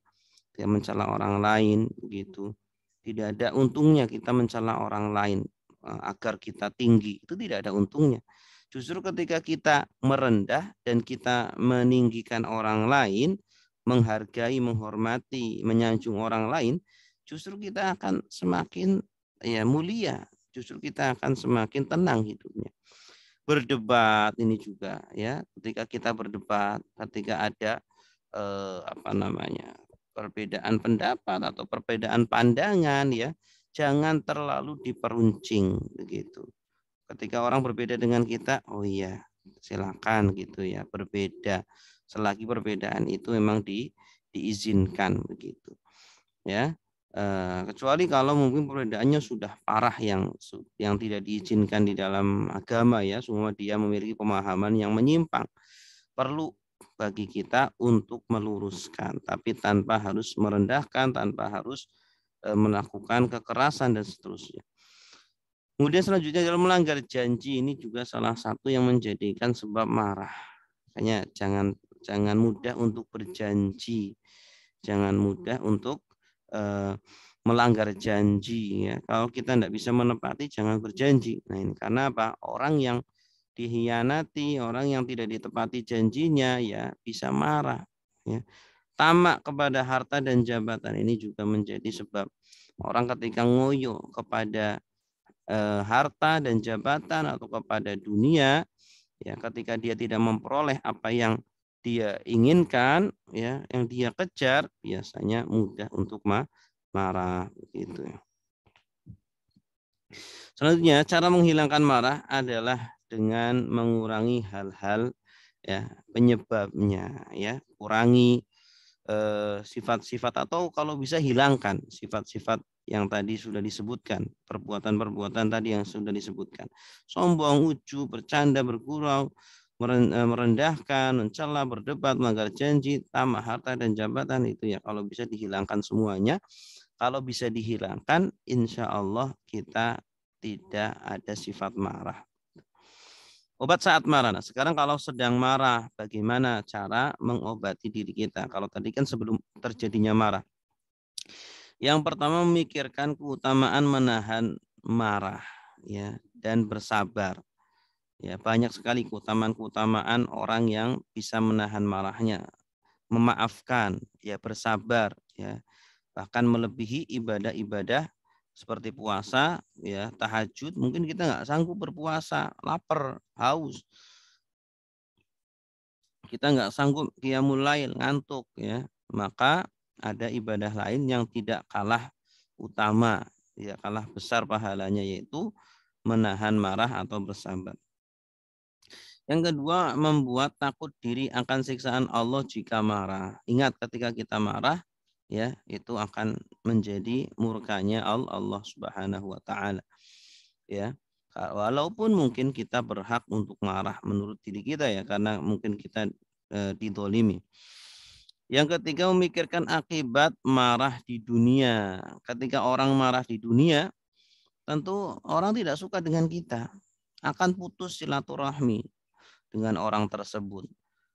Tidak mencela orang lain, begitu. Tidak ada untungnya kita mencela orang lain agar kita tinggi. Itu tidak ada untungnya. Justru ketika kita merendah dan kita meninggikan orang lain, menghargai, menghormati, menyanjung orang lain, justru kita akan semakin, ya, mulia. Justru kita akan semakin tenang hidupnya. Berdebat ini juga, ya, ketika kita berdebat, ketika ada perbedaan pendapat atau perbedaan pandangan, ya, jangan terlalu diperuncing begitu. Ketika orang berbeda dengan kita, oh iya, silakan gitu ya, berbeda. Selagi perbedaan itu memang diizinkan begitu. Ya. Kecuali kalau mungkin perbedaannya sudah parah yang tidak diizinkan di dalam agama ya, semua dia memiliki pemahaman yang menyimpang. Perlu bagi kita untuk meluruskan, tapi tanpa harus merendahkan, tanpa harus melakukan kekerasan dan seterusnya. Kemudian selanjutnya dalam melanggar janji ini juga salah satu yang menjadikan sebab marah. Makanya jangan mudah untuk berjanji, jangan mudah untuk melanggar janji ya. Kalau kita tidak bisa menepati, jangan berjanji. Nah ini karena apa? Orang yang dihianati, orang yang tidak ditepati janjinya ya bisa marah. Ya. Tamak kepada harta dan jabatan ini juga menjadi sebab orang ketika ngoyo kepada harta dan jabatan atau kepada dunia, ya ketika dia tidak memperoleh apa yang dia inginkan, ya yang dia kejar, biasanya mudah untuk marah gitu. Selanjutnya, cara menghilangkan marah adalah dengan mengurangi hal-hal ya penyebabnya, ya kurangi sifat-sifat atau kalau bisa hilangkan sifat-sifat yang tadi sudah disebutkan, perbuatan-perbuatan tadi yang sudah disebutkan. Sombong, ujub, bercanda, bergurau, merendahkan, mencela, berdebat, melanggar janji, tamak harta dan jabatan itu ya kalau bisa dihilangkan semuanya. Kalau bisa dihilangkan, insya Allah kita tidak ada sifat marah. Obat saat marah. Nah, sekarang kalau sedang marah, bagaimana cara mengobati diri kita? Kalau tadi kan sebelum terjadinya marah. Yang pertama memikirkan keutamaan menahan marah ya dan bersabar. Ya, banyak sekali keutamaan-keutamaan orang yang bisa menahan marahnya, memaafkan, ya bersabar, ya bahkan melebihi ibadah-ibadah seperti puasa, ya tahajud. Mungkin kita nggak sanggup berpuasa, lapar, haus. Kita nggak sanggup qiyamul lail, ngantuk, ya. Maka ada ibadah lain yang tidak kalah utama, ya kalah besar pahalanya yaitu menahan marah atau bersabar. Yang kedua, membuat takut diri akan siksaan Allah jika marah. Ingat ketika kita marah, ya itu akan menjadi murkanya Allah Subhanahu wa taala. Ya. Walaupun mungkin kita berhak untuk marah menurut diri kita ya karena mungkin kita didolimi. Yang ketiga, memikirkan akibat marah di dunia. Ketika orang marah di dunia, tentu orang tidak suka dengan kita. Akan putus silaturahmi dengan orang tersebut.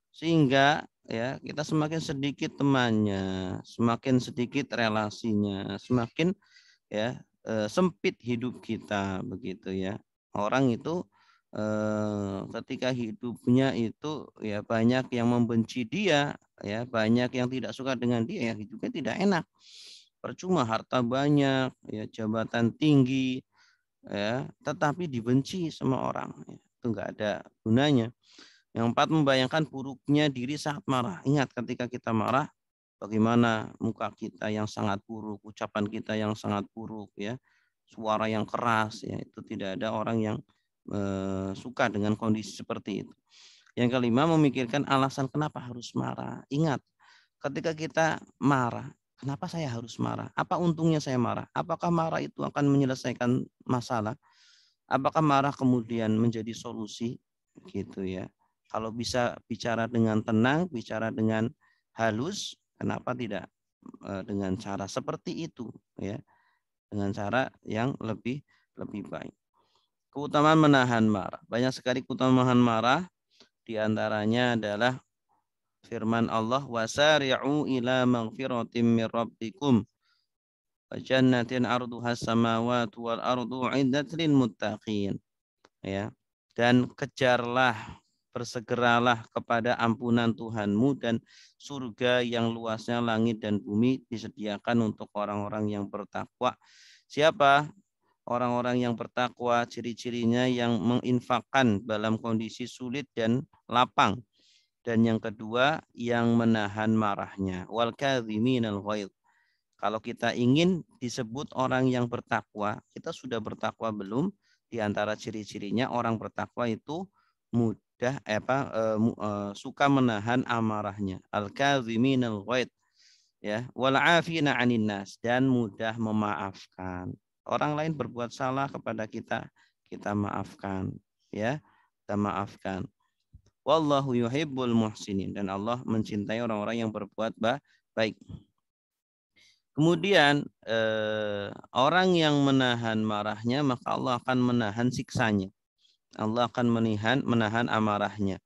Sehingga ya kita semakin sedikit temannya, semakin sedikit relasinya, semakin ya sempit hidup kita begitu ya. Orang itu ketika hidupnya itu ya banyak yang membenci dia, ya banyak yang tidak suka dengan dia, ya hidupnya tidak enak. Percuma harta banyak, ya jabatan tinggi, ya tetapi dibenci sama orang, ya, itu enggak ada gunanya. Yang empat, membayangkan buruknya diri saat marah. Ingat ketika kita marah, bagaimana muka kita yang sangat buruk, ucapan kita yang sangat buruk, ya, suara yang keras, ya itu tidak ada orang yang suka dengan kondisi seperti itu. Yang kelima, memikirkan alasan kenapa harus marah. Ingat, ketika kita marah, kenapa saya harus marah? Apa untungnya saya marah? Apakah marah itu akan menyelesaikan masalah? Apakah marah kemudian menjadi solusi? Gitu ya. Kalau bisa bicara dengan tenang, bicara dengan halus, kenapa tidak dengan cara seperti itu, ya? Dengan cara yang lebih baik. Keutamaan menahan marah. Banyak sekali keutamaan menahan marah. Di antaranya adalah firman Allah, wasari'u ila maghfiratin min rabbikum wa jannatin arduhas samawati wal ardu 'iddat lil muttaqin. Ya. Dan kejarlah, bersegeralah kepada ampunan Tuhanmu dan surga yang luasnya langit dan bumi disediakan untuk orang-orang yang bertakwa. Siapa? Orang-orang yang bertakwa, ciri-cirinya yang menginfakkan dalam kondisi sulit dan lapang. Dan yang kedua, yang menahan marahnya. Wal kadhiminal ghaidh. Kalau kita ingin disebut orang yang bertakwa, kita sudah bertakwa belum? Di antara ciri-cirinya orang bertakwa itu mudah suka menahan amarahnya. Al-kadziminal ghaid, ya, wal 'afina 'anil nas, dan mudah memaafkan. Orang lain berbuat salah kepada kita, kita maafkan, ya. Kita maafkan. Wallahu yuhibbul muhsinin, dan Allah mencintai orang-orang yang berbuat baik. Kemudian orang yang menahan marahnya, maka Allah akan menahan siksanya. Allah akan menahan amarahnya,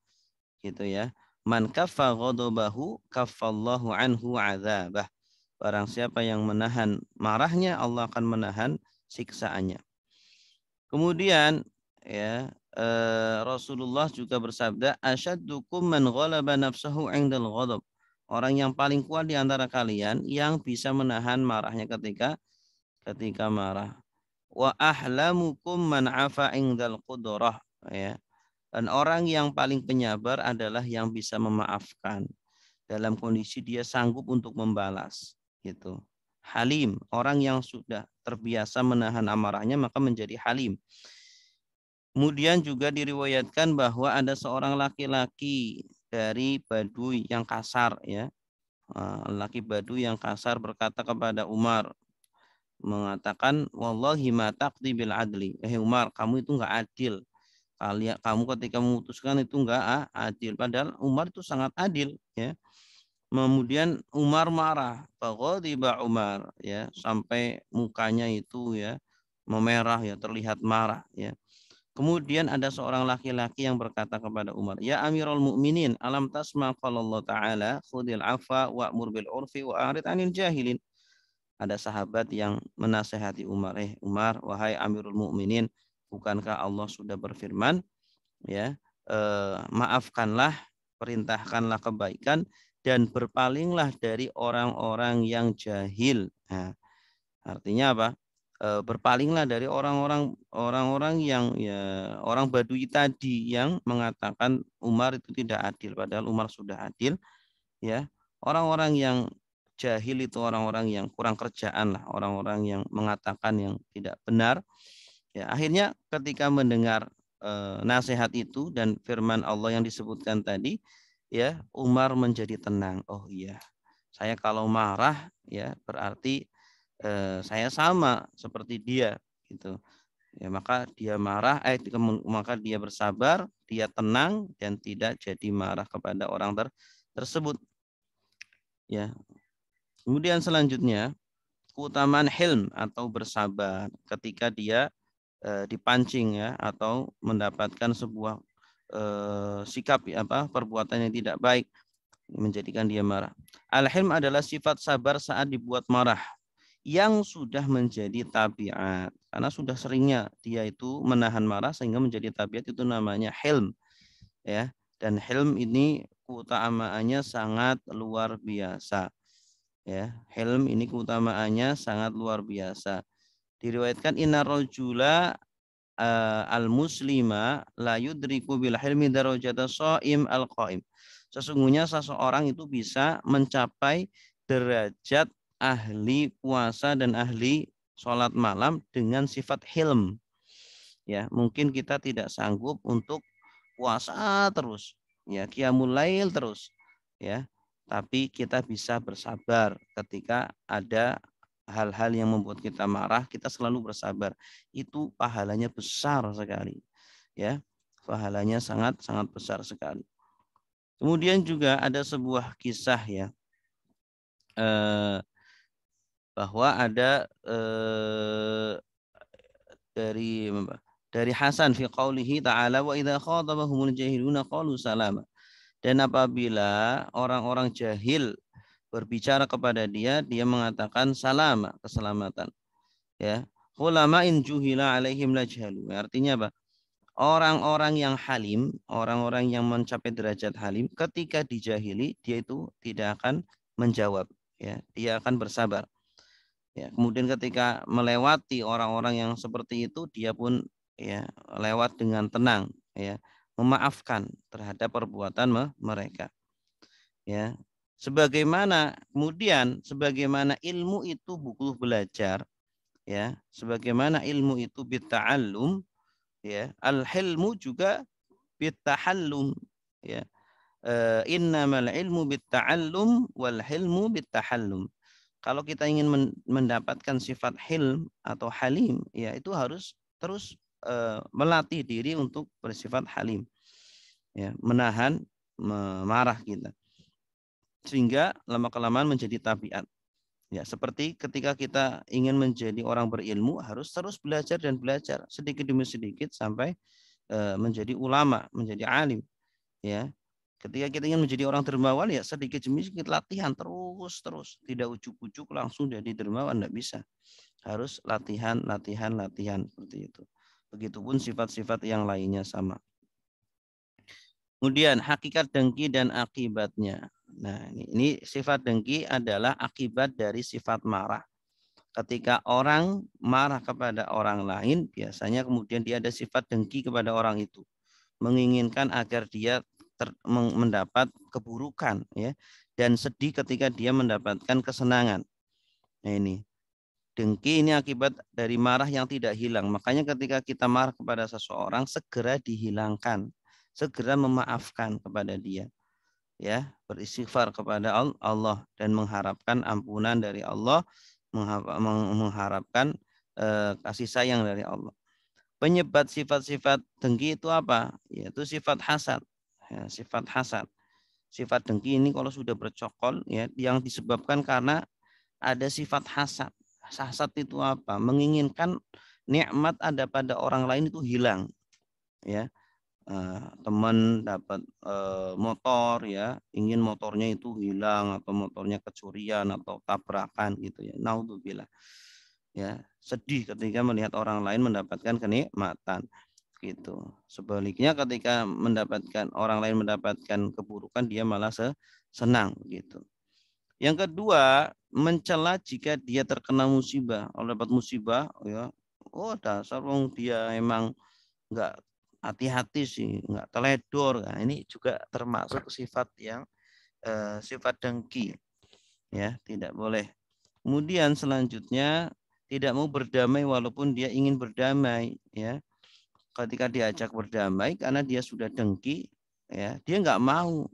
gitu ya. Man kaffa ghadabahu kaffallahu anhu adzabah. Barang siapa yang menahan marahnya, Allah akan menahan siksaannya. Kemudian ya, Rasulullah juga bersabda, asyaddukum man ghalaba nafsahu 'indal ghadab. Orang yang paling kuat di antara kalian yang bisa menahan marahnya ketika marah. Wa ahlamukum man 'afa 'indal qudrah, ya. Dan orang yang paling penyabar adalah yang bisa memaafkan dalam kondisi dia sanggup untuk membalas, gitu. Halim, orang yang sudah terbiasa menahan amarahnya maka menjadi halim. Kemudian juga diriwayatkan bahwa ada seorang laki-laki dari Baduy yang kasar, ya. Laki Baduy yang kasar berkata kepada Umar, mengatakan, wallahi ma taqdi bil adli. Umar, kamu itu enggak adil. Kamu ketika memutuskan itu enggak adil. Padahal Umar itu sangat adil, ya. Kemudian Umar marah, faghadiba Umar, ya, sampai mukanya itu, ya, memerah, ya, terlihat marah, ya. Kemudian ada seorang laki-laki yang berkata kepada Umar, ya Amirul Mukminin, alam tasma qala Allah Ta'ala, khudil afa wa'mur bil urfi wa'arid anil jahilin. Ada sahabat yang menasehati Umar, Umar, wahai Amirul Mukminin, bukankah Allah sudah berfirman, ya, maafkanlah, perintahkanlah kebaikan, dan berpalinglah dari orang-orang yang jahil. Nah, artinya apa? Berpalinglah dari orang-orang yang, ya, orang Badui tadi yang mengatakan Umar itu tidak adil, padahal Umar sudah adil, ya. Orang-orang yang jahil itu orang-orang yang kurang kerjaan lah, orang-orang yang mengatakan yang tidak benar, ya. Akhirnya ketika mendengar nasihat itu dan firman Allah yang disebutkan tadi, ya, Umar menjadi tenang. Oh iya, saya kalau marah, ya, berarti saya sama seperti dia, gitu. Ya, maka dia marah, maka dia bersabar, dia tenang dan tidak jadi marah kepada orang tersebut. Ya. Kemudian selanjutnya, keutamaan hilm atau bersabar ketika dia dipancing, ya, atau mendapatkan sebuah sikap, perbuatan yang tidak baik menjadikan dia marah. Al-hilm adalah sifat sabar saat dibuat marah yang sudah menjadi tabiat. Karena sudah seringnya dia itu menahan marah sehingga menjadi tabiat, itu namanya hilm, ya. Dan hilm ini keutamaannya sangat luar biasa, ya. Hilm ini keutamaannya sangat luar biasa. Diriwayatkan inna rajula al-muslima la yudriku bil hilmi darajata shaim al-qaim. Sesungguhnya seseorang itu bisa mencapai derajat ahli puasa dan ahli sholat malam dengan sifat hilm. Ya, mungkin kita tidak sanggup untuk puasa terus, ya, qiyamul lail terus, ya. Tapi kita bisa bersabar ketika ada hal-hal yang membuat kita marah, kita selalu bersabar. Itu pahalanya besar sekali, ya. Pahalanya sangat sangat besar sekali. Kemudian juga ada sebuah kisah, ya, bahwa ada dari Hasan fi qaulihi ta'ala wa idza khatabahumul jahiluna qalu salama. Dan apabila orang-orang jahil berbicara kepada dia, dia mengatakan salama, keselamatan, ya. Ulama in juhila alaihim lajhalu. Artinya apa? Orang-orang yang halim, orang-orang yang mencapai derajat halim, ketika dijahili dia itu tidak akan menjawab, ya. Dia akan bersabar. Ya, kemudian ketika melewati orang-orang yang seperti itu, dia pun, ya, lewat dengan tenang, ya, memaafkan terhadap perbuatan mereka, ya. sebagaimana ilmu itu butuh belajar, ya, sebagaimana ilmu itu bitta'allum, ya, al-hilmu juga bittahallum, ya. Innamal ilmu bitta'allum wal hilmu bittahallum. Kalau kita ingin mendapatkan sifat hilm atau halim, ya itu harus terus melatih diri untuk bersifat halim, ya, menahan marah kita, sehingga lama-kelamaan menjadi tabiat. Ya, seperti ketika kita ingin menjadi orang berilmu, harus terus belajar dan belajar sedikit demi sedikit sampai menjadi ulama, menjadi alim. Ya, ketika kita ingin menjadi orang dermawan, ya sedikit demi sedikit latihan terus, tidak ujuk-ujuk langsung jadi dermawan, tidak bisa. Harus latihan seperti itu. Begitupun sifat-sifat yang lainnya sama. Kemudian hakikat dengki dan akibatnya. Nah, ini sifat dengki adalah akibat dari sifat marah. Ketika orang marah kepada orang lain, biasanya kemudian dia ada sifat dengki kepada orang itu, menginginkan agar dia mendapat keburukan, ya, dan sedih ketika dia mendapatkan kesenangan. Nah, ini dengki ini akibat dari marah yang tidak hilang. Makanya ketika kita marah kepada seseorang, segera dihilangkan, segera memaafkan kepada dia, ya, beristighfar kepada Allah dan mengharapkan ampunan dari Allah, mengharapkan kasih sayang dari Allah. Penyebab sifat-sifat dengki itu apa? Yaitu sifat hasad. Ya, sifat hasad. Sifat dengki ini kalau sudah bercokol, ya, yang disebabkan karena ada sifat hasad. Hasad itu apa? Menginginkan nikmat ada pada orang lain itu hilang, ya. Teman dapat motor, ya, ingin motornya itu hilang atau motornya kecurian atau tabrakan gitu, ya. Naudzubillah. Ya, sedih ketika melihat orang lain mendapatkan kenikmatan gitu. Sebaliknya ketika orang lain mendapatkan keburukan, dia malah senang gitu. Yang kedua, mencela jika dia terkena musibah. Kalau dapat musibah, ya, oh dasar wong dia emang nggak hati-hati sih, nggak teledor. Nah, ini juga termasuk sifat yang sifat dengki, ya, tidak boleh. Kemudian selanjutnya, tidak mau berdamai walaupun dia ingin berdamai, ya. Ketika diajak berdamai karena dia sudah dengki, ya, dia nggak mau,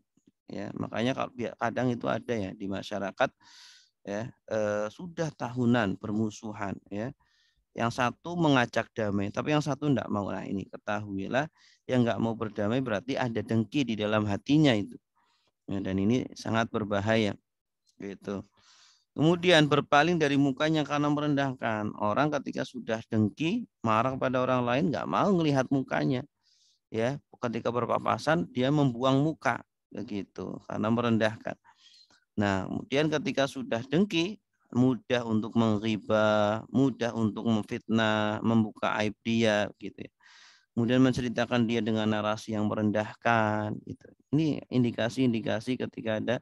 ya. Makanya kalau kadang itu ada, ya, di masyarakat, ya, sudah tahunan bermusuhan, ya. Yang satu mengajak damai, tapi yang satu enggak mau. Nah, ini ketahuilah, yang enggak mau berdamai berarti ada dengki di dalam hatinya itu. Ya, dan ini sangat berbahaya. Gitu. Kemudian berpaling dari mukanya karena merendahkan. Orang ketika sudah dengki, marah pada orang lain, enggak mau melihat mukanya. Ya, ketika berpapasan dia membuang muka, begitu, karena merendahkan. Nah, kemudian ketika sudah dengki, mudah untuk menghibah, mudah untuk memfitnah, membuka aib dia, gitu ya. Kemudian menceritakan dia dengan narasi yang merendahkan, gitu. Ini indikasi-indikasi ketika ada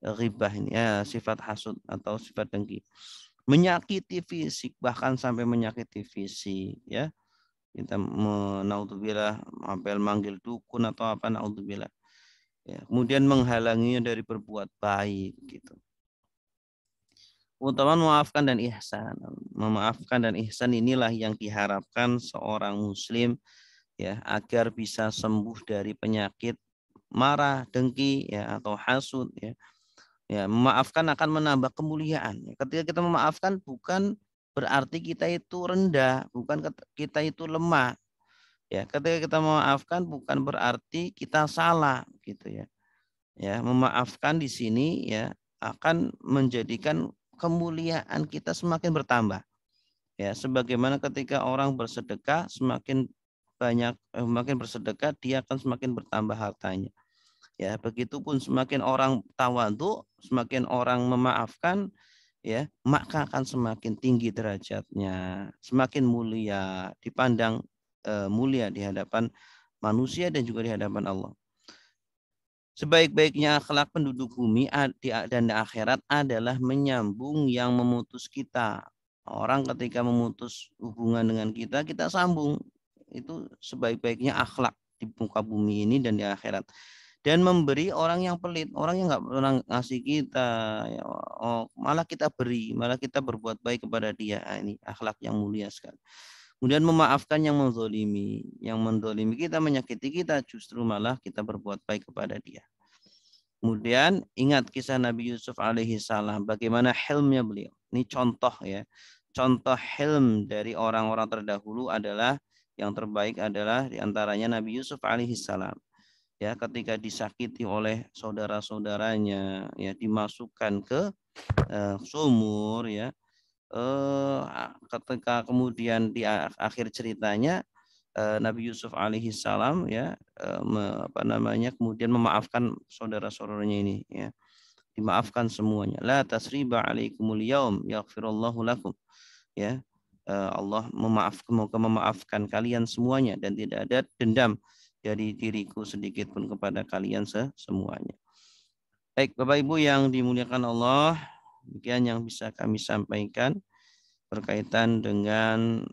ghibah ini, ya, sifat hasud atau sifat dengki. Menyakiti fisik, bahkan sampai menyakiti fisik, ya. Kita naudzubillah, apel manggil dukun atau apa, naudzubillah. Ya, kemudian menghalanginya dari berbuat baik, gitu. Keutamaan memaafkan dan ihsan. Memaafkan dan ihsan inilah yang diharapkan seorang muslim, ya, agar bisa sembuh dari penyakit marah, dengki, ya, atau hasud, ya. Ya, memaafkan akan menambah kemuliaan. Ketika kita memaafkan bukan berarti kita itu rendah, bukan kita itu lemah. Ya, ketika kita memaafkan bukan berarti kita salah, gitu ya. Ya, memaafkan di sini, ya, akan menjadikan kemuliaan kita semakin bertambah. Ya, sebagaimana ketika orang bersedekah, semakin banyak makin bersedekah, dia akan semakin bertambah hartanya. Ya, begitupun semakin orang tawadhu, semakin orang memaafkan, ya, maka akan semakin tinggi derajatnya, semakin mulia, dipandang mulia di hadapan manusia dan juga di hadapan Allah. Sebaik-baiknya akhlak penduduk bumi dan di akhirat adalah menyambung yang memutus kita. Orang ketika memutus hubungan dengan kita, sambung. Itu sebaik-baiknya akhlak di muka bumi ini dan di akhirat. Dan memberi orang yang pelit, orang yang nggak pernah ngasih kita, ya, malah kita beri, malah kita berbuat baik kepada dia. Nah, ini akhlak yang mulia sekali. Kemudian memaafkan yang menzolimi kita, menyakiti kita, justru malah kita berbuat baik kepada dia. Kemudian ingat kisah Nabi Yusuf alaihi salam, bagaimana hilmnya beliau. Ini contoh ya, contoh hilm dari orang-orang terdahulu adalah yang terbaik adalah diantaranya Nabi Yusuf alaihi salam. Ya, ketika disakiti oleh saudara-saudaranya, ya dimasukkan ke sumur, ya, ketika kemudian di akhir ceritanya Nabi Yusuf alaihi salam, ya, kemudian memaafkan saudara-saudaranya ini, ya, dimaafkan semuanya. La tasriba alaikumul yaum yaghfirullahu lakum, ya. Allah memaafkan kalian semuanya dan tidak ada dendam dari diriku sedikit pun kepada kalian semuanya. Baik, Bapak Ibu yang dimuliakan Allah, demikian yang bisa kami sampaikan berkaitan dengan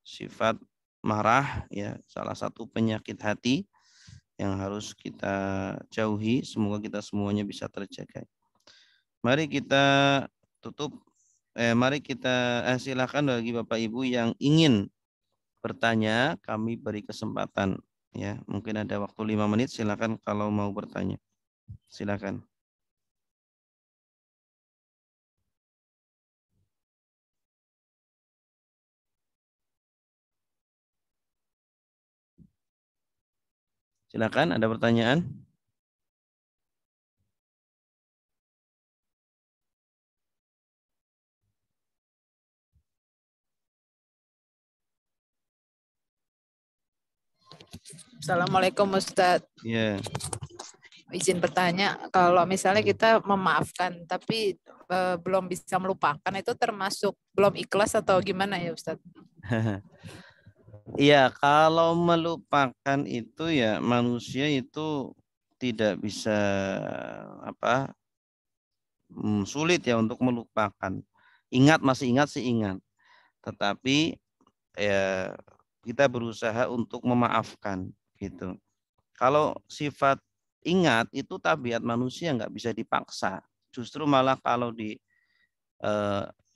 sifat marah, ya, salah satu penyakit hati yang harus kita jauhi. Semoga kita semuanya bisa terjaga. Mari kita tutup. Mari kita silakan bagi Bapak Ibu yang ingin bertanya, kami beri kesempatan, ya. Mungkin ada waktu 5 menit, silakan kalau mau bertanya. Silakan. Silakan, ada pertanyaan? Assalamualaikum Ustadz. Ya. Izin bertanya, kalau misalnya kita memaafkan tapi belum bisa melupakan, itu termasuk belum ikhlas atau gimana ya Ustadz? Iya, kalau melupakan itu ya manusia itu tidak bisa sulit ya untuk melupakan. Ingat, masih ingat sih ingat. Tetapi ya kita berusaha untuk memaafkan gitu. Kalau sifat ingat itu tabiat manusia, nggak bisa dipaksa. Justru malah kalau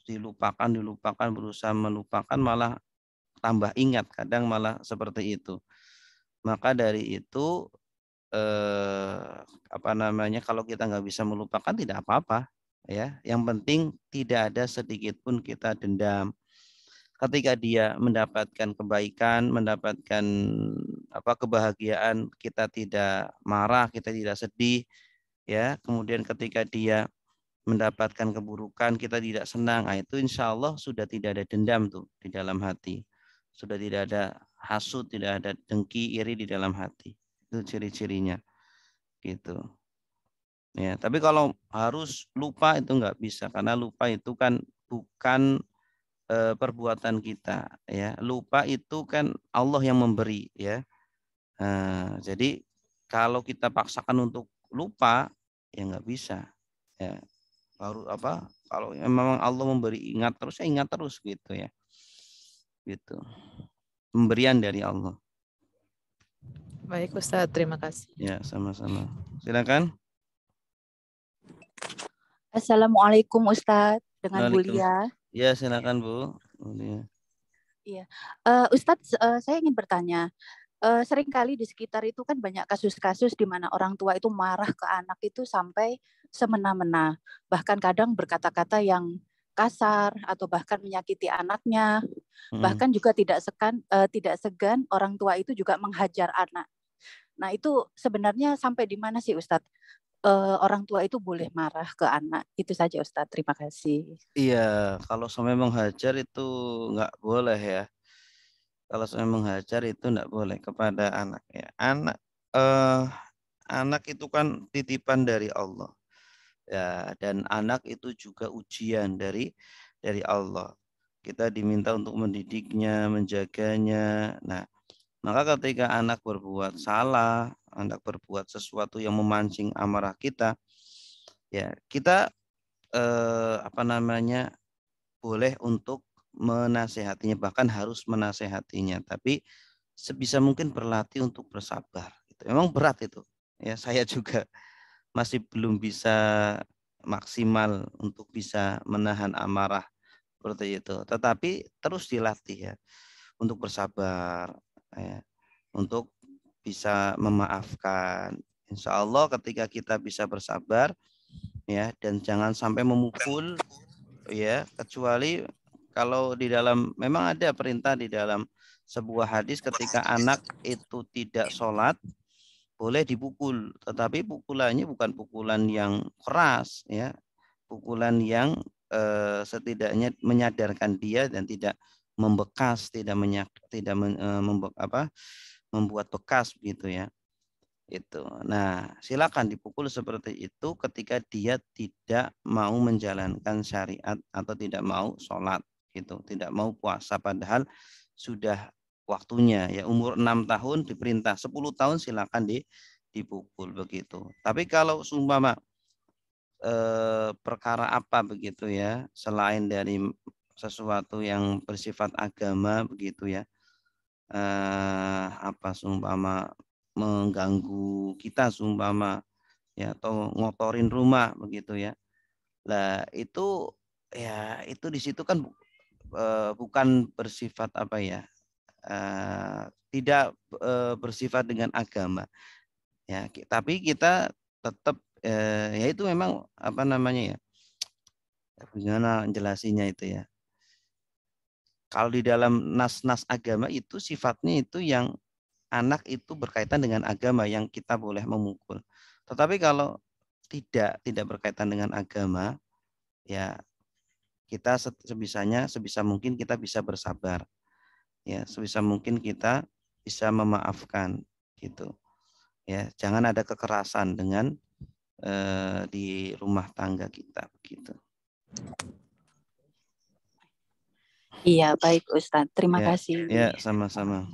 dilupakan berusaha melupakan malah tambah ingat, kadang malah seperti itu. Maka dari itu kalau kita nggak bisa melupakan tidak apa-apa, ya. Yang penting tidak ada sedikit pun kita dendam. Ketika dia mendapatkan kebaikan, mendapatkan kebahagiaan, kita tidak marah, kita tidak sedih, ya. Kemudian ketika dia mendapatkan keburukan, kita tidak senang. Nah, itu insya Allah sudah tidak ada dendam tuh di dalam hati. Sudah tidak ada hasut, tidak ada dengki, iri di dalam hati. Itu ciri-cirinya. Gitu. Ya, tapi kalau harus lupa itu nggak bisa, karena lupa itu kan bukan perbuatan kita, ya. Lupa itu kan Allah yang memberi, ya. Jadi kalau kita paksakan untuk lupa, ya nggak bisa, ya. Kalau memang Allah memberi ingat terus, ya ingat terus gitu, ya. Gitu. Pemberian dari Allah. Baik Ustadz, terima kasih. Ya, sama-sama. Silakan. Assalamualaikum Ustadz, dengan Bu Waalaikumsalam. Lia. Ya, silakan Bu. Iya, Ustadz, saya ingin bertanya. Seringkali di sekitar itu kan banyak kasus-kasus di mana orang tua itu marah ke anak itu sampai semena-mena, bahkan kadang berkata-kata yang kasar atau bahkan menyakiti anaknya, bahkan juga tidak segan orang tua itu juga menghajar anak. Nah itu sebenarnya sampai di mana sih Ustadz? Orang tua itu boleh marah ke anak? Itu saja Ustadz, terima kasih. Iya, kalau sampai menghajar itu nggak boleh, ya. Kalau sampai menghajar itu nggak boleh kepada anak, ya. Anak itu kan titipan dari Allah, ya, dan anak itu juga ujian dari Allah. Kita diminta untuk mendidiknya, menjaganya. Nah, maka ketika anak berbuat salah, anak berbuat sesuatu yang memancing amarah kita, ya kita boleh untuk menasehatinya, bahkan harus menasehatinya, tapi sebisa mungkin berlatih untuk bersabar. Memang berat itu. Ya, saya juga masih belum bisa maksimal untuk bisa menahan amarah seperti itu. Tetapi terus dilatih ya untuk bersabar, ya, untuk bisa memaafkan. Insya Allah ketika kita bisa bersabar, ya, dan jangan sampai memukul, ya, kecuali kalau di dalam memang ada perintah di dalam sebuah hadis ketika anak itu tidak sholat boleh dipukul, tetapi pukulannya bukan pukulan yang keras, ya, pukulan yang setidaknya menyadarkan dia dan tidak membekas, tidak membuat bekas gitu ya. Itu. Nah, silakan dipukul seperti itu ketika dia tidak mau menjalankan syariat atau tidak mau sholat gitu, tidak mau puasa padahal sudah waktunya ya, umur 6 tahun diperintah 10 tahun silakan dipukul begitu. Tapi kalau seumpama perkara apa begitu ya, selain dari sesuatu yang bersifat agama begitu ya, apa seumpama mengganggu kita seumpama ya, atau ngotorin rumah begitu ya. Lah itu ya, itu di situ kan bukan bersifat apa ya, tidak bersifat dengan agama ya, tapi kita tetap ya itu memang apa namanya ya, bagaimana jelasinnya itu ya, kalau di dalam nas-nas agama itu sifatnya itu yang anak itu berkaitan dengan agama yang kita boleh memukul. Tetapi kalau tidak berkaitan dengan agama, ya kita sebisa mungkin kita bisa bersabar. Ya, sebisa mungkin kita bisa memaafkan gitu. Ya, jangan ada kekerasan dengan di rumah tangga kita begitu. Iya, baik Ustadz. Terima Ya, kasih. ya, sama-sama.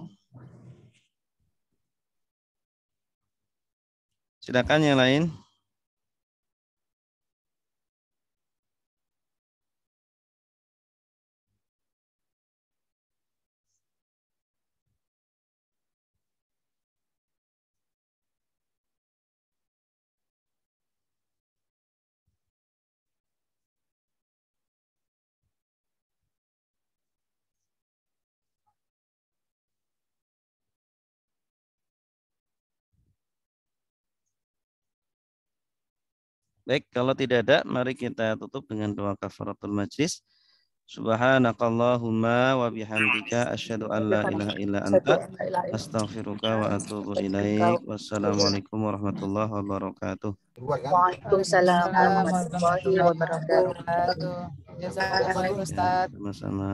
Silakan yang lain. Baik, kalau tidak ada, mari kita tutup dengan doa kafaratul majlis. Subhanakallahumma wa bihamdika asyhadu an la ilaha illa anta astaghfiruka wa atubu ilaik. Wassalamualaikum warahmatullahi wabarakatuh. Waalaikumsalam warahmatullahi wabarakatuh. Jazakallah Ustaz. Sama-sama.